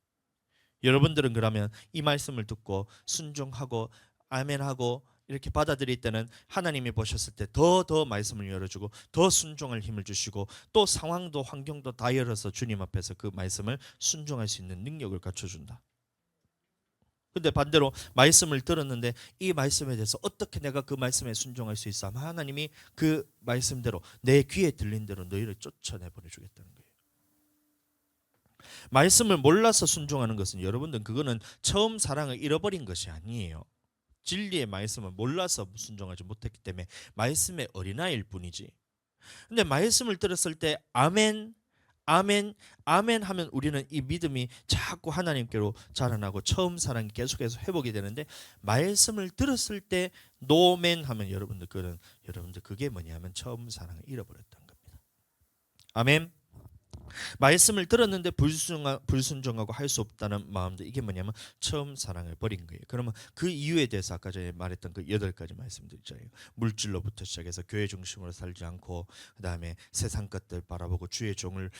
여러분들은 그러면 이 말씀을 듣고 순종하고 아멘하고 이렇게 받아들일 때는 하나님이 보셨을 때 더 말씀을 열어주고 더 순종할 힘을 주시고 또 상황도 환경도 다 열어서 주님 앞에서 그 말씀을 순종할 수 있는 능력을 갖춰준다. 근데 반대로 말씀을 들었는데 이 말씀에 대해서 어떻게 내가 그 말씀에 순종할 수 있어? 하나님이 그 말씀대로 내 귀에 들린 대로 너희를 쫓아내 보내주겠다는 거예요. 말씀을 몰라서 순종하는 것은 여러분들 그거는 처음 사랑을 잃어버린 것이 아니에요. 진리의 말씀을 몰라서 순종하지 못했기 때문에 말씀의 어린아이일 뿐이지. 근데 말씀을 들었을 때 아멘 아멘 아멘 하면 우리는 이 믿음이 자꾸 하나님께로 자라나고 처음 사랑이 계속해서 회복이 되는데 말씀을 들었을 때 노멘 하면 여러분들 그게 뭐냐면 처음 사랑을 잃어버렸던 겁니다. 아멘. 말씀을 들었는데 불순종하고 할 수 없다는 마음도 이게 뭐냐면 처음 사랑을 버린 거예요. 그러면 그 이유에 대해서 아까 전에 말했던 그 8가지 말씀드렸잖아요. 물질로부터 시작해서 교회 중심으로 살지 않고 그다음에 세상 것들 바라보고 주의 종을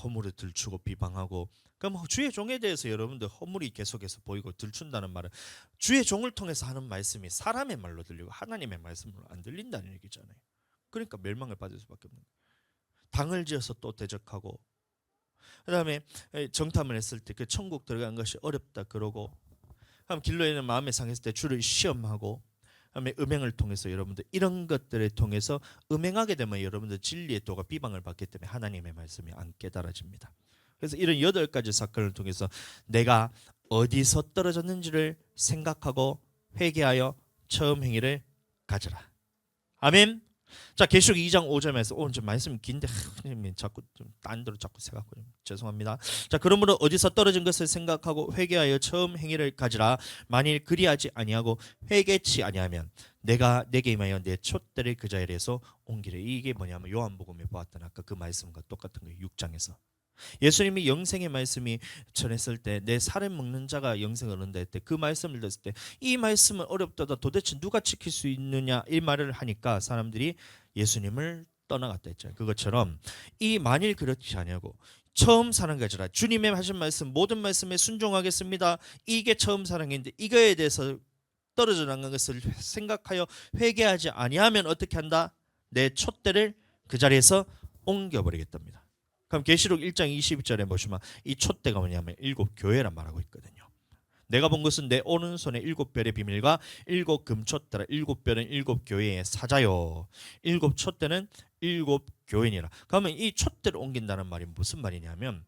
허물에 들추고 비방하고 그럼 주의 종에 대해서 여러분들 허물이 계속해서 보이고 들춘다는 말은 주의 종을 통해서 하는 말씀이 사람의 말로 들리고 하나님의 말씀으로 안 들린다는 얘기잖아요. 그러니까 멸망을 받을 수밖에 없는 거예요. 당을 지어서 또 대적하고 그다음에 정탐을 했을 때 그 천국 들어간 것이 어렵다 그러고 그럼 길로에는 마음에 상했을 때 주를 시험하고 그다음에 음행을 통해서 여러분들 이런 것들을 통해서 음행하게 되면 여러분들 진리의 도가 비방을 받기 때문에 하나님의 말씀이 안 깨달아집니다. 그래서 이런 8가지 사건을 통해서 내가 어디서 떨어졌는지를 생각하고 회개하여 처음 행위를 가져라. 아멘. 자, 계시록 2장 5절에서 오늘 좀 말씀이 긴데 자꾸 좀 딴 데로 자꾸 생각하고 죄송합니다. 자, 그러므로 어디서 떨어진 것을 생각하고 회개하여 처음 행위를 가지라. 만일 그리하지 아니하고 회개치 아니하면 내가 내게 임하여 내 촛대를 그 자리에서 옮기래. 이게 뭐냐면 요한복음에 보았던 아까 그 말씀과 똑같은 거예요. 6장에서 예수님이 영생의 말씀이 전했을 때 내 살을 먹는 자가 영생을 얻는다 했을 때 그 말씀을 들었을 때 이 말씀은 어렵다다 도대체 누가 지킬 수 있느냐 이 말을 하니까 사람들이 예수님을 떠나갔다 했잖아요. 그것처럼 이 만일 그렇지 아니하고 처음 사랑 가지라. 주님의 하신 말씀 모든 말씀에 순종하겠습니다. 이게 처음 사랑인데 이거에 대해서 떨어져 나간 것을 생각하여 회개하지 아니하면 어떻게 한다? 내 촛대를 그 자리에서 옮겨버리겠답니다. 그럼 계시록 1장 22절에 보시면 이 촛대가 뭐냐면 7교회란 말하고 있거든요. 내가 본 것은 내 오른손에 7별의 비밀과 7금촛대라. 7별은 7교회의 사자요 7촛대는 7교회니라. 그러면 이 촛대를 옮긴다는 말이 무슨 말이냐면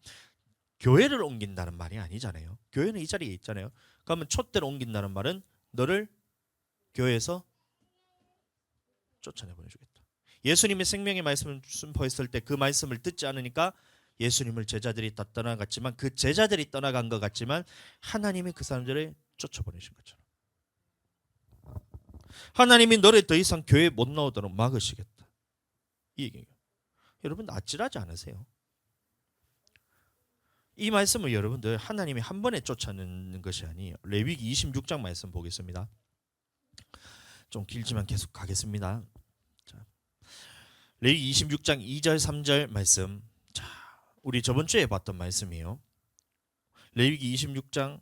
교회를 옮긴다는 말이 아니잖아요. 교회는 이 자리에 있잖아요. 그러면 촛대를 옮긴다는 말은 너를 교회에서 쫓아내 보내주겠다. 예수님의 생명의 말씀을 선포했을 때 그 말씀을 듣지 않으니까 예수님을 제자들이 다 떠나갔지만 그 제자들이 떠나간 것 같지만 하나님이 그 사람들을 쫓아보내신 것처럼 하나님이 너를 더 이상 교회에 못 나오도록 막으시겠다. 이 얘기예요. 여러분 아찔하지 않으세요? 이 말씀을 여러분들 하나님이 한 번에 쫓아내는 것이 아니에요. 레위기 26장 말씀 보겠습니다. 좀 길지만 계속 가겠습니다. 레위기 26장 2절 3절 말씀. 자, 우리 저번 주에 봤던 말씀이에요. 레위기 26장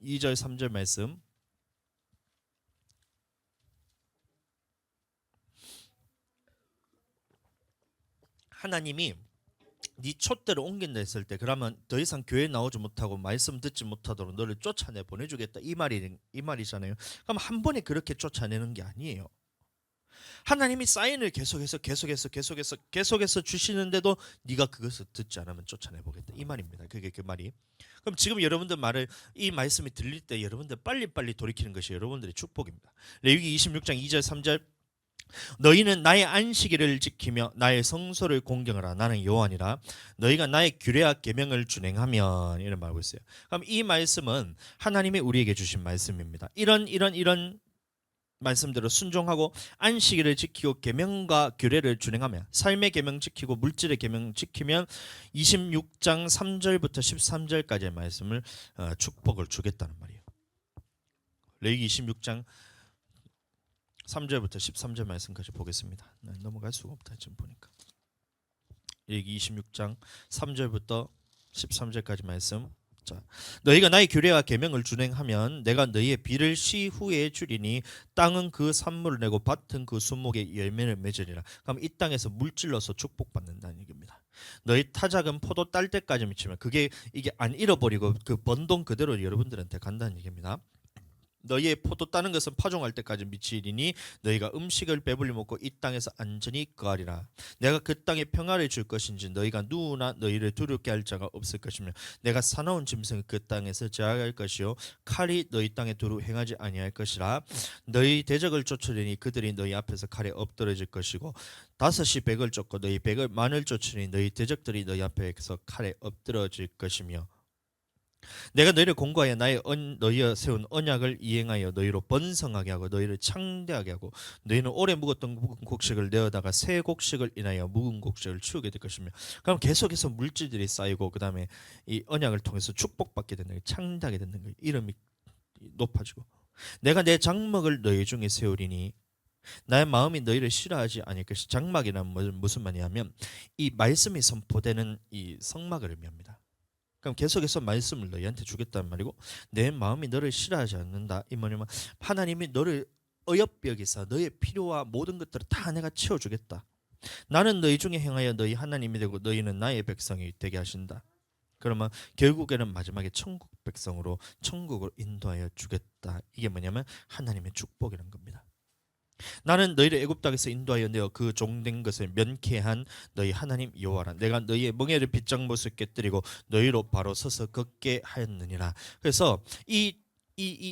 2절 3절 말씀. 하나님이 네 촛대를 옮긴다 했을 때 그러면 더 이상 교회 나오지 못하고 말씀 듣지 못하도록 너를 쫓아내 보내주겠다 이 말이잖아요. 그럼 한 번에 그렇게 쫓아내는 게 아니에요. 하나님이 사인을 계속해서 주시는데도 네가 그것을 듣지 않으면 쫓아내 보겠다 이 말입니다. 그게 그 말이. 그럼 지금 여러분들 말을 이 말씀이 들릴 때 여러분들 빨리빨리 돌이키는 것이 여러분들의 축복입니다. 레위기 26장 2절 3절 너희는 나의 안식일을 지키며 나의 성소를 공경하라. 나는 여호와니라. 너희가 나의 규례와 계명을 준행하면 이런 말하고 있어요. 그럼 이 말씀은 하나님이 우리에게 주신 말씀입니다. 이런 말씀대로 순종하고 안식일을 지키고 계명과 규례를 준행하며 삶의 계명 지키고 물질의 계명 지키면 26장 3절부터 13절까지의 말씀을 축복을 주겠다는 말이에요. 레위기 26장 3절부터 13절 말씀까지 보겠습니다. 넘어갈 수가 없다 지금 보니까. 레위기 26장 3절부터 13절까지 말씀. 자, 너희가 나의 규례와 계명을 준행하면 내가 너희의 비를 시후에 주리니 땅은 그 산물을 내고 밭은 그 수목의 열매를 맺으리라. 그럼 이 땅에서 물질로서 축복받는다는 얘기입니다. 너희 타작은 포도 딸 때까지 미치면 이게 안 잃어버리고 그 번 돈 그대로 여러분들한테 간다는 얘기입니다. 너희의 포도 따는 것은 파종할 때까지 미치리니 너희가 음식을 배불리 먹고 이 땅에서 안전히 거하리라. 내가 그 땅에 평화를 줄 것인지 너희가 누구나 너희를 두렵게 할 자가 없을 것이며 내가 사나운 짐승을 그 땅에서 제하할 것이요 칼이 너희 땅에 두루 행하지 아니할 것이라. 너희 대적을 쫓으리니 그들이 너희 앞에서 칼에 엎드러질 것이고 다섯이 백을 쫓고 너희 백을 만을 쫓으니 너희 대적들이 너희 앞에서 칼에 엎드러질 것이며 내가 너희를 공고하여 너희와 세운 언약을 이행하여 너희로 번성하게 하고 너희를 창대하게 하고 너희는 오래 묵었던 묵은 곡식을 내어다가 새 곡식을 인하여 묵은 곡식을 치우게 될 것이며. 그럼 계속해서 물질들이 쌓이고 그 다음에 이 언약을 통해서 축복받게 되는 거예요. 창대하게 되는 거예요. 이름이 높아지고 내가 내 장막을 너희 중에 세우리니 나의 마음이 너희를 싫어하지 아닐 것이. 장막이란 무슨 말이냐면 이 말씀이 선포되는 이 성막을 의미합니다. 그럼 계속해서 말씀을 너희한테 주겠다는 말이고 내 마음이 너를 싫어하지 않는다. 이 뭐냐면 하나님이 너를 어여삐 여기서 너의 필요와 모든 것들을 다 내가 채워주겠다. 나는 너희 중에 행하여 너희 하나님이 되고 너희는 나의 백성이 되게 하신다. 그러면 결국에는 마지막에 천국 백성으로 천국을 인도하여 주겠다. 이게 뭐냐면 하나님의 축복이라는 겁니다. 나는 너희를 애굽 땅에서 인도하여 내어 그 종된 것을 면케한 너희 하나님 여호와라. 내가 너희의 멍에를 빗장못을 깨뜨리고 너희로 바로 서서 걷게 하였느니라. 그래서 이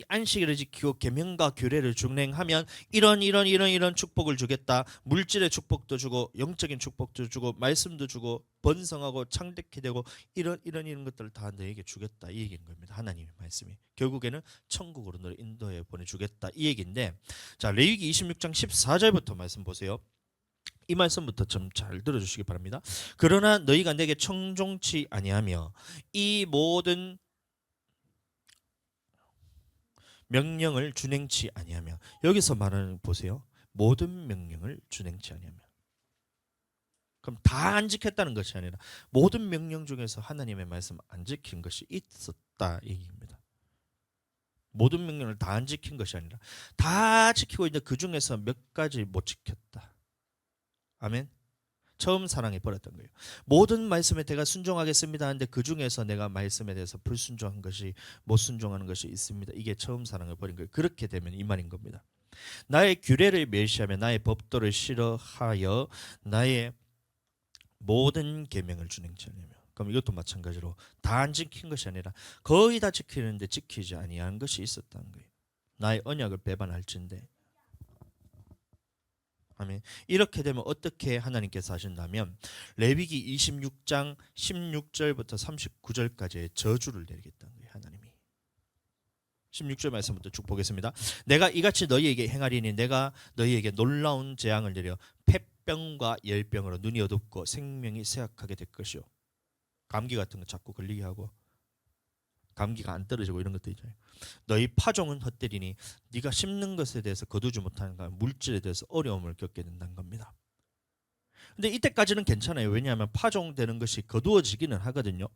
안식일을 지키고 계명과 규례를 준행하면 이런 축복을 주겠다. 물질의 축복도 주고 영적인 축복도 주고 말씀도 주고 번성하고 창대케 되고 이런 것들을 다 너에게 주겠다 이 얘기인 겁니다. 하나님의 말씀이 결국에는 천국으로 너를 인도해 보내주겠다 이 얘기인데, 자 레위기 26장 14절부터 말씀 보세요. 이 말씀부터 좀 잘 들어주시기 바랍니다. 그러나 너희가 내게 청종치 아니하며 이 모든 명령을 준행치 아니하며, 여기서 말하는 보세요. 모든 명령을 준행치 아니하며. 그럼 다 안 지켰다는 것이 아니라 모든 명령 중에서 하나님의 말씀 안 지킨 것이 있었다 얘기입니다. 모든 명령을 다 안 지킨 것이 아니라 다 지키고 있는데 그 중에서 몇 가지 못 지켰다. 아멘. 처음 사랑해 버렸던 거예요. 모든 말씀에 내가 순종하겠습니다 하는데 그 중에서 내가 말씀에 대해서 불순종한 것이, 못 순종하는 것이 있습니다. 이게 처음 사랑해 버린 거예요. 그렇게 되면 이 말인 겁니다. 나의 규례를 멸시하며 나의 법도를 싫어하여 나의 모든 계명을 준행치 않으며. 그럼 이것도 마찬가지로 다 안 지킨 것이 아니라 거의 다 지키는데 지키지 아니한 것이 있었다는 거예요. 나의 언약을 배반할진대. 아멘. 이렇게 되면 어떻게 하나님께서 하신다면 레위기 26장 16절부터 39절까지의 저주를 내리겠다는 거예요. 하나님이 16절 말씀부터 쭉 보겠습니다. 내가 이같이 너희에게 행하리니 내가 너희에게 놀라운 재앙을 내려 폐병과 열병으로 눈이 어둡고 생명이 쇠약하게 될 것이요. 감기 같은 거 자꾸 걸리게 하고 감기가 안 떨어지고 이런 것도 있잖아요. 너희 파종은 헛되리니 네가 심는 것에 대해서 거두지 못하는 물질에 대해서 어려움을 겪게 된다는 겁니다. 근데 이때까지는 괜찮아요. 왜냐하면 파종되는 것이 거두어지기는 하거든요.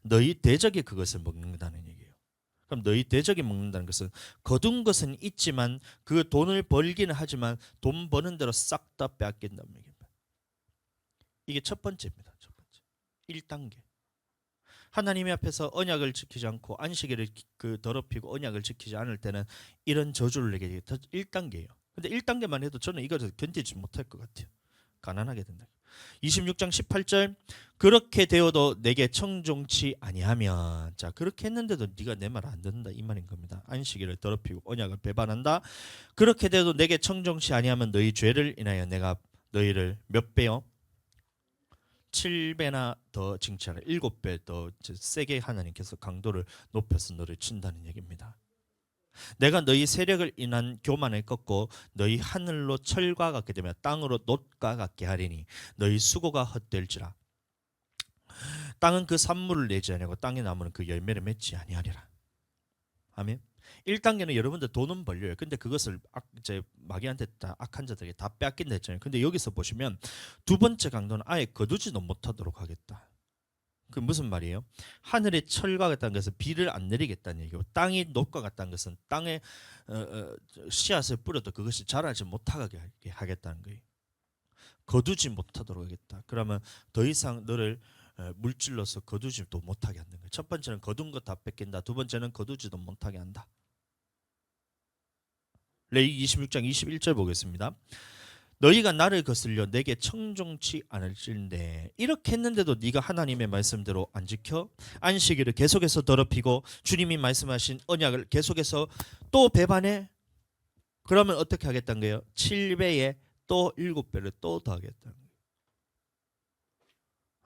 너희 대적이 그것을 먹는다는 얘기예요. 그럼 너희 대적이 먹는다는 것은 거둔 것은 있지만 그 돈을 벌기는 하지만 돈 버는 대로 싹 다 빼앗긴다는 얘기입니다. 이게 첫 번째입니다. 첫 번째. 1단계. 하나님의 앞에서 언약을 지키지 않고 안식일을 더럽히고 언약을 지키지 않을 때는 이런 저주를 내게 되겠다. 1단계예요. 근데 1단계만 해도 저는 이것을 견디지 못할 것 같아요. 가난하게 된다. 26장 18절 그렇게 되어도 내게 청종치 아니하면, 자, 그렇게 했는데도 네가 내 말 안 듣는다 이 말인 겁니다. 안식일을 더럽히고 언약을 배반한다. 그렇게 되어도 내게 청종치 아니하면 너희 죄를 인하여 내가 너희를 몇 배요? 7배나 더 징치하라. 7배 더 세게 하나님께서 강도를 높여서 너를 친다는 얘기입니다. 내가 너희 세력을 인한 교만을 꺾고 너희 하늘로 철과 같게 되며 땅으로 놋과 같게 하리니 너희 수고가 헛될지라. 땅은 그 산물을 내지 아니하고 땅의 나무는 그 열매를 맺지 아니하리라. 아멘. 1단계는 여러분들 돈은 벌려요. 근데 그것을 이제 마귀한테 악한 자들에게 다 빼앗긴다 했잖아요. 근데 여기서 보시면 두 번째 강도는 아예 거두지도 못하도록 하겠다. 그 무슨 말이에요? 하늘의 철과 같다는 것은 비를 안 내리겠다는 얘기고, 땅이 녹과 같다는 것은 땅에 씨앗을 뿌려도 그것이 자라지 못하게 하겠다는 거예요. 거두지 못하도록 하겠다. 그러면 더 이상 너를 물질로서 거두지도 못하게 하는 거예요. 첫 번째는 거둔 것 다 뺏긴다. 두 번째는 거두지도 못하게 한다. 레위기 26장 21절 보겠습니다. 너희가 나를 거슬려 내게 청종치 않을진데 이렇게 했는데도 네가 하나님의 말씀대로 안 지켜 안식일을 계속해서 더럽히고 주님이 말씀하신 언약을 계속해서 또 배반해. 그러면 어떻게 하겠다는 거예요? 7배에 또 7배를 또 더하겠다는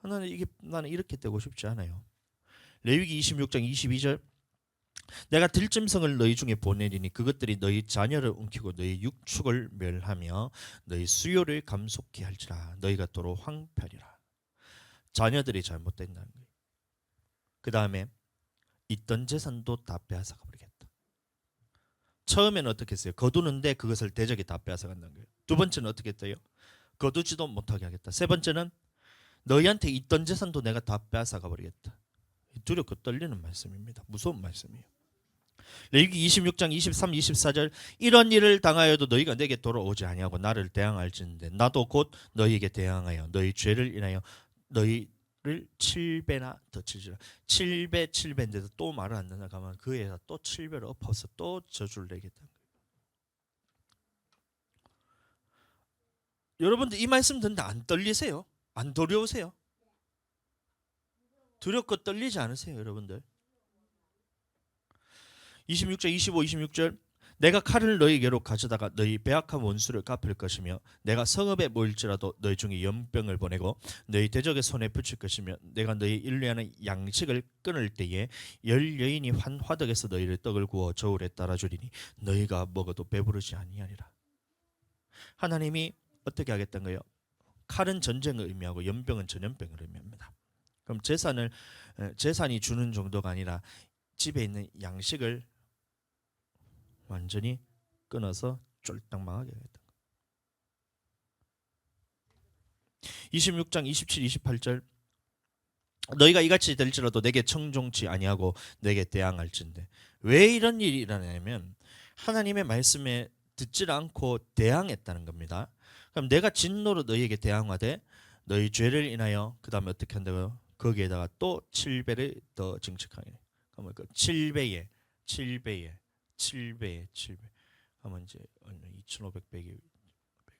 거예요. 나는 이렇게 되고 싶지 않아요. 레위기 26장 22절 내가 들짐승을 너희 중에 보내리니 그것들이 너희 자녀를 움키고 너희 육축을 멸하며 너희 수요를 감속케 할지라. 너희가 도로 황폐하리라. 자녀들이 잘못된다는 거예요. 그 다음에 있던 재산도 다 빼앗아 가버리겠다. 처음에는 어떻게 했어요? 거두는데 그것을 대적이 다 빼앗아 간다는 거예요. 두 번째는 어떻게 했어요? 거두지도 못하게 하겠다. 세 번째는 너희한테 있던 재산도 내가 다 빼앗아 가버리겠다. 두렵고 떨리는 말씀입니다. 무서운 말씀이에요. 레위기 26장 23, 24절 이런 일을 당하여도 너희가 내게 돌아오지 아니하고 나를 대항할지인데 나도 곧 너희에게 대항하여 너희 죄를 인하여 너희를 7배나 더 치리라. 7배 7배인데도 또 말을 안 듣나 가면 그에다 또 7배를 엎어서 또 저주를 내겠다. 여러분들 이 말씀 듣는데 안 떨리세요? 안 두려우세요? 두렵고 떨리지 않으세요, 여러분들? 26절 25, 26절 내가 칼을 너희에게로 가져다가 너희 배악한 원수를 갚을 것이며 내가 성읍에 모일지라도 너희 중에 연병을 보내고 너희 대적의 손에 붙일 것이며 내가 너희 인류하는 양식을 끊을 때에 열 여인이 한 화덕에서 너희를 떡을 구워 저울에 따라주리니 너희가 먹어도 배부르지 아니하리라. 하나님이 어떻게 하겠다는 거예요? 칼은 전쟁을 의미하고 연병은 전염병을 의미합니다. 그럼 재산이 주는 정도가 아니라 집에 있는 양식을 완전히 끊어서 쫄딱 망하게 하겠다. 26장 27, 28절 너희가 이같이 될지라도 내게 청종치 아니하고 내게 대항할진대. 왜 이런 일이 일어나냐면 하나님의 말씀에 듣질 않고 대항했다는 겁니다. 그럼 내가 진노로 너희에게 대항하되 너희 죄를 인하여 그 다음에 어떻게 한다고요? 거기에다가 또 7배를 더 증책하게. 그러면 그 7배에 하면 이제 2,500배기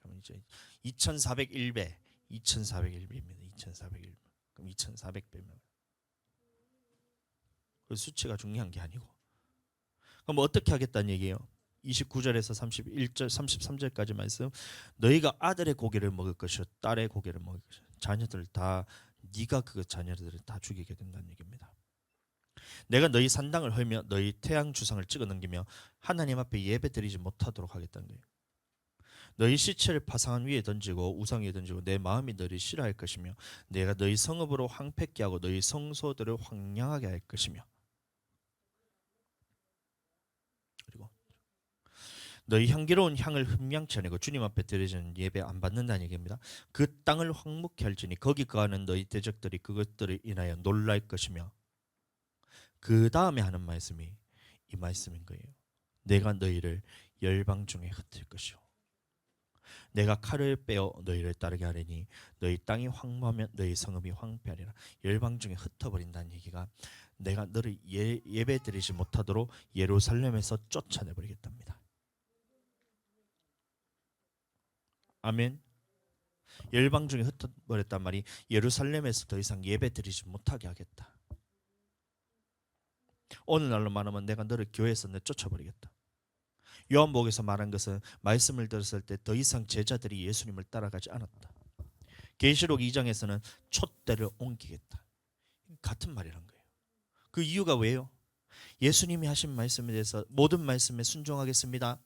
하면 이제 2,401배 2,401배입니다. 2,401배. 그럼 2,400배면 그 수치가 중요한 게 아니고. 그럼 어떻게 하겠다는 얘기예요? 29절에서 31절 33절까지 말씀 너희가 아들의 고기를 먹을 것이요 딸의 고기를 먹을 것이요 자녀들 다 네가 그 자녀들을 다 죽이게 된다는 얘기입니다. 내가 너희 산당을 헐며 너희 태양 주상을 찍어 넘기며 하나님 앞에 예배 드리지 못하도록 하겠다는 거예요. 너희 시체를 파상한 위에 던지고 우상 위에 던지고 내 마음이 너를 싫어할 것이며 내가 너희 성읍으로 황폐케 하고 너희 성소들을 황량하게 할 것이며 그리고 너희 향기로운 향을 흠양치 아니고 주님 앞에 드리는 예배 안 받는다는 얘기입니다. 그 땅을 황무케 할지니 거기 거하는 너희 대적들이 그것들을 인하여 놀랄 것이며 그 다음에 하는 말씀이 이 말씀인 거예요. 내가 너희를 열방 중에 흩을 것이요 내가 칼을 빼어 너희를 따르게 하리니 너희 땅이 황무하면 너희 성읍이 황폐하리라. 열방 중에 흩어버린다는 얘기가 내가 너를 예배드리지 못하도록 예루살렘에서 쫓아내버리겠답니다. 아멘. 열방 중에 흩어버렸단 말이 예루살렘에서 더 이상 예배드리지 못하게 하겠다. 오늘날로 말하면 내가 너를 교회에서 내쫓아버리겠다. 요한복음에서 말한 것은 말씀을 들었을 때 더 이상 제자들이 예수님을 따라가지 않았다. 계시록 2장에서는 촛대를 옮기겠다. 같은 말이란 거예요. 그 이유가 왜요? 예수님이 하신 말씀에 대해서 모든 말씀에 순종하겠습니다.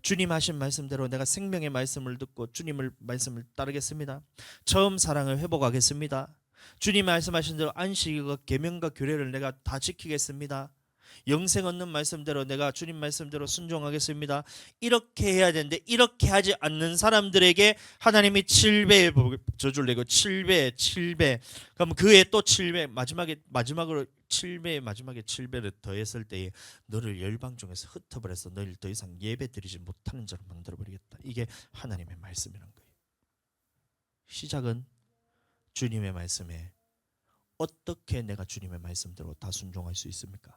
주님 하신 말씀대로 내가 생명의 말씀을 듣고 주님을 말씀을 따르겠습니다. 처음 사랑을 회복하겠습니다. 주님 말씀하신 대로 안식일과 계명과 규례를 내가 다 지키겠습니다. 영생 얻는 말씀대로 내가 주님 말씀대로 순종하겠습니다. 이렇게 해야 되는데 이렇게 하지 않는 사람들에게 하나님이 7배의 저주를 내고 7배 그럼 그에 또 7배 마지막으로 7배의 마지막에 7배를 더했을 때에 너를 열방 중에서 흩어버려서 너를 더 이상 예배드리지 못하는 자로 만들어버리겠다. 이게 하나님의 말씀이란 거예요. 시작은 주님의 말씀에 어떻게 내가 주님의 말씀대로 다 순종할 수 있습니까?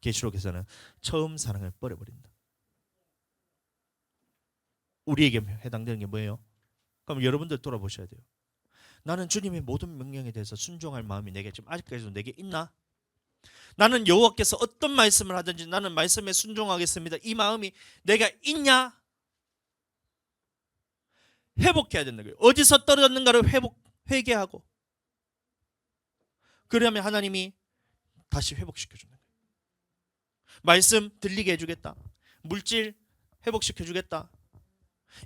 계시록에서는 처음 사랑을 버려버린다. 우리에게 해당되는 게 뭐예요? 그럼 여러분들 돌아보셔야 돼요. 나는 주님의 모든 명령에 대해서 순종할 마음이 내게 지금 아직까지도 내게 있나? 나는 여호와께서 어떤 말씀을 하든지 나는 말씀에 순종하겠습니다. 이 마음이 내가 있냐? 회복해야 된다는 거예요. 어디서 떨어졌는가를 회개하고 그러면 하나님이 다시 회복시켜준다. 말씀 들리게 해주겠다. 물질 회복시켜주겠다.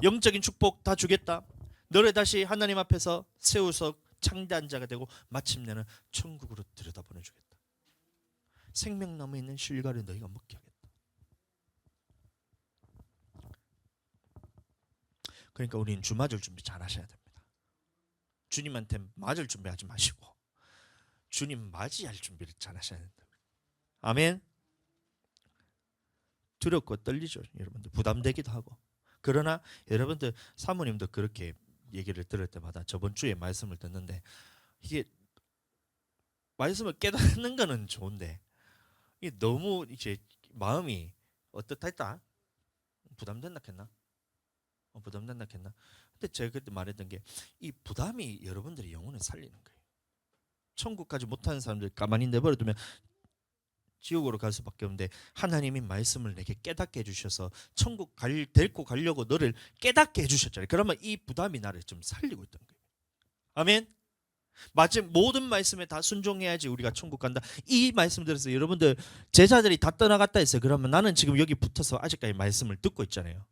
영적인 축복 다 주겠다. 너를 다시 하나님 앞에서 세워서 창대한 자가 되고 마침내는 천국으로 들여다보내주겠다. 생명나무에 있는 실과를 너희가 먹게 하겠다. 그러니까 우리는 주맞을 준비 잘 하셔야 됩니다. 주님한테 맞을 준비하지 마시고 주님 맞이할 준비를 잘 하셔야 된다. 아멘. 두렵고 떨리죠. 여러분들 부담되기도 하고. 그러나 여러분들 사모님도 그렇게 얘기를 들을 때마다 저번 주에 말씀을 듣는데 이게 말씀을 깨닫는 거는 좋은데 이게 너무 이제 마음이 어떻다 부담된다 했나? 부담된다 했나? 근데 제가 그때 말했던 게 이 부담이 여러분들의 영혼을 살리는 거예요. 천국까지 못하는 사람들 가만히 내버려두면 지옥으로 갈 수밖에 없는데 하나님이 말씀을 내게 깨닫게 해주셔서 천국 데리고 가려고 너를 깨닫게 해주셨잖아요. 그러면 이 부담이 나를 좀 살리고 있던 거예요. 아멘. 모든 말씀에 다 순종해야지 우리가 천국 간다. 이 말씀 들어서 여러분들 제자들이 다 떠나갔다 했어요. 그러면 나는 지금 여기 붙어서 아직까지 말씀을 듣고 있잖아요.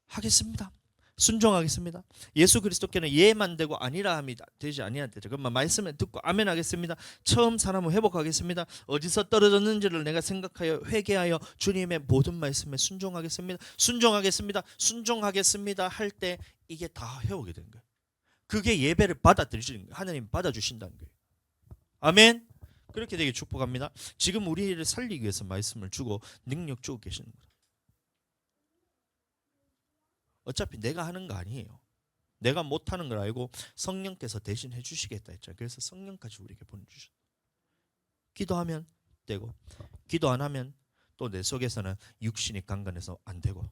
하겠습니다. 순종하겠습니다. 예수 그리스도께는 예만 되고 아니라 함이 되지 아니하되 그러면 말씀을 듣고 아멘 하겠습니다. 처음 사람을 회복하겠습니다. 어디서 떨어졌는지를 내가 생각하여 회개하여 주님의 모든 말씀에 순종하겠습니다. 순종하겠습니다 할 때 이게 다 회복이 되는 거예요. 그게 예배를 받아들이시는 거예요. 하나님 받아주신다는 거예요. 아멘. 그렇게 되게 축복합니다. 지금 우리를 살리기 위해서 말씀을 주고 능력 주고 계시는 거예요. 어차피 내가 하는 거 아니에요. 내가 못하는 걸 알고 성령께서 대신 해주시겠다 했잖아요. 그래서 성령까지 우리에게 보내주셨어요. 기도하면 되고 기도 안 하면 또 내 속에서는 육신이 강건해서 안 되고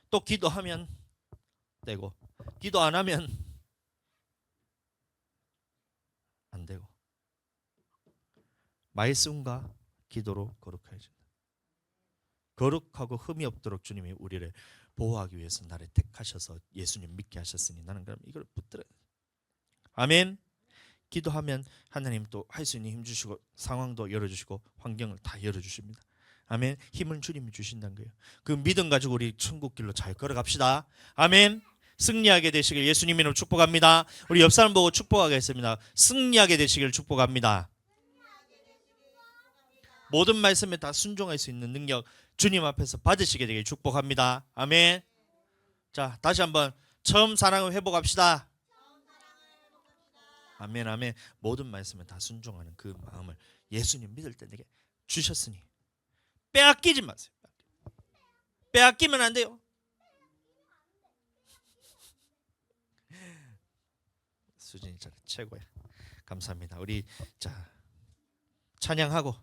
또 기도하면 되고 기도 안 하면 안 되고 말씀과 기도로 거룩해야 된다. 거룩하고 흠이 없도록 주님이 우리를 보호하기 위해서 나를 택하셔서 예수님 믿게 하셨으니 나는 그럼 이걸 붙들어야 돼. 아멘. 기도하면 하나님 또 할 수 있는 힘 주시고 상황도 열어주시고 환경을 다 열어주십니다. 아멘. 힘은 주님이 주신다는 거예요. 그 믿음 가지고 우리 천국 길로 잘 걸어갑시다. 아멘. 승리하게 되시길 예수님 이름으로 축복합니다. 우리 옆 사람 보고 축복하겠습니다. 승리하게 되시길 축복합니다. 모든 말씀에 다 순종할 수 있는 능력 주님 앞에서 받으시게 되길 축복합니다. 아멘. 자, 다시 한번 처음 사랑을 회복합시다. 아멘, 아멘. 모든 말씀에 다 순종하는 그 마음을 예수님 믿을 때 내게 주셨으니 빼앗기지 마세요. 빼앗기면 안 돼요. 수진이 잘 최고야. 감사합니다. 우리 자 찬양하고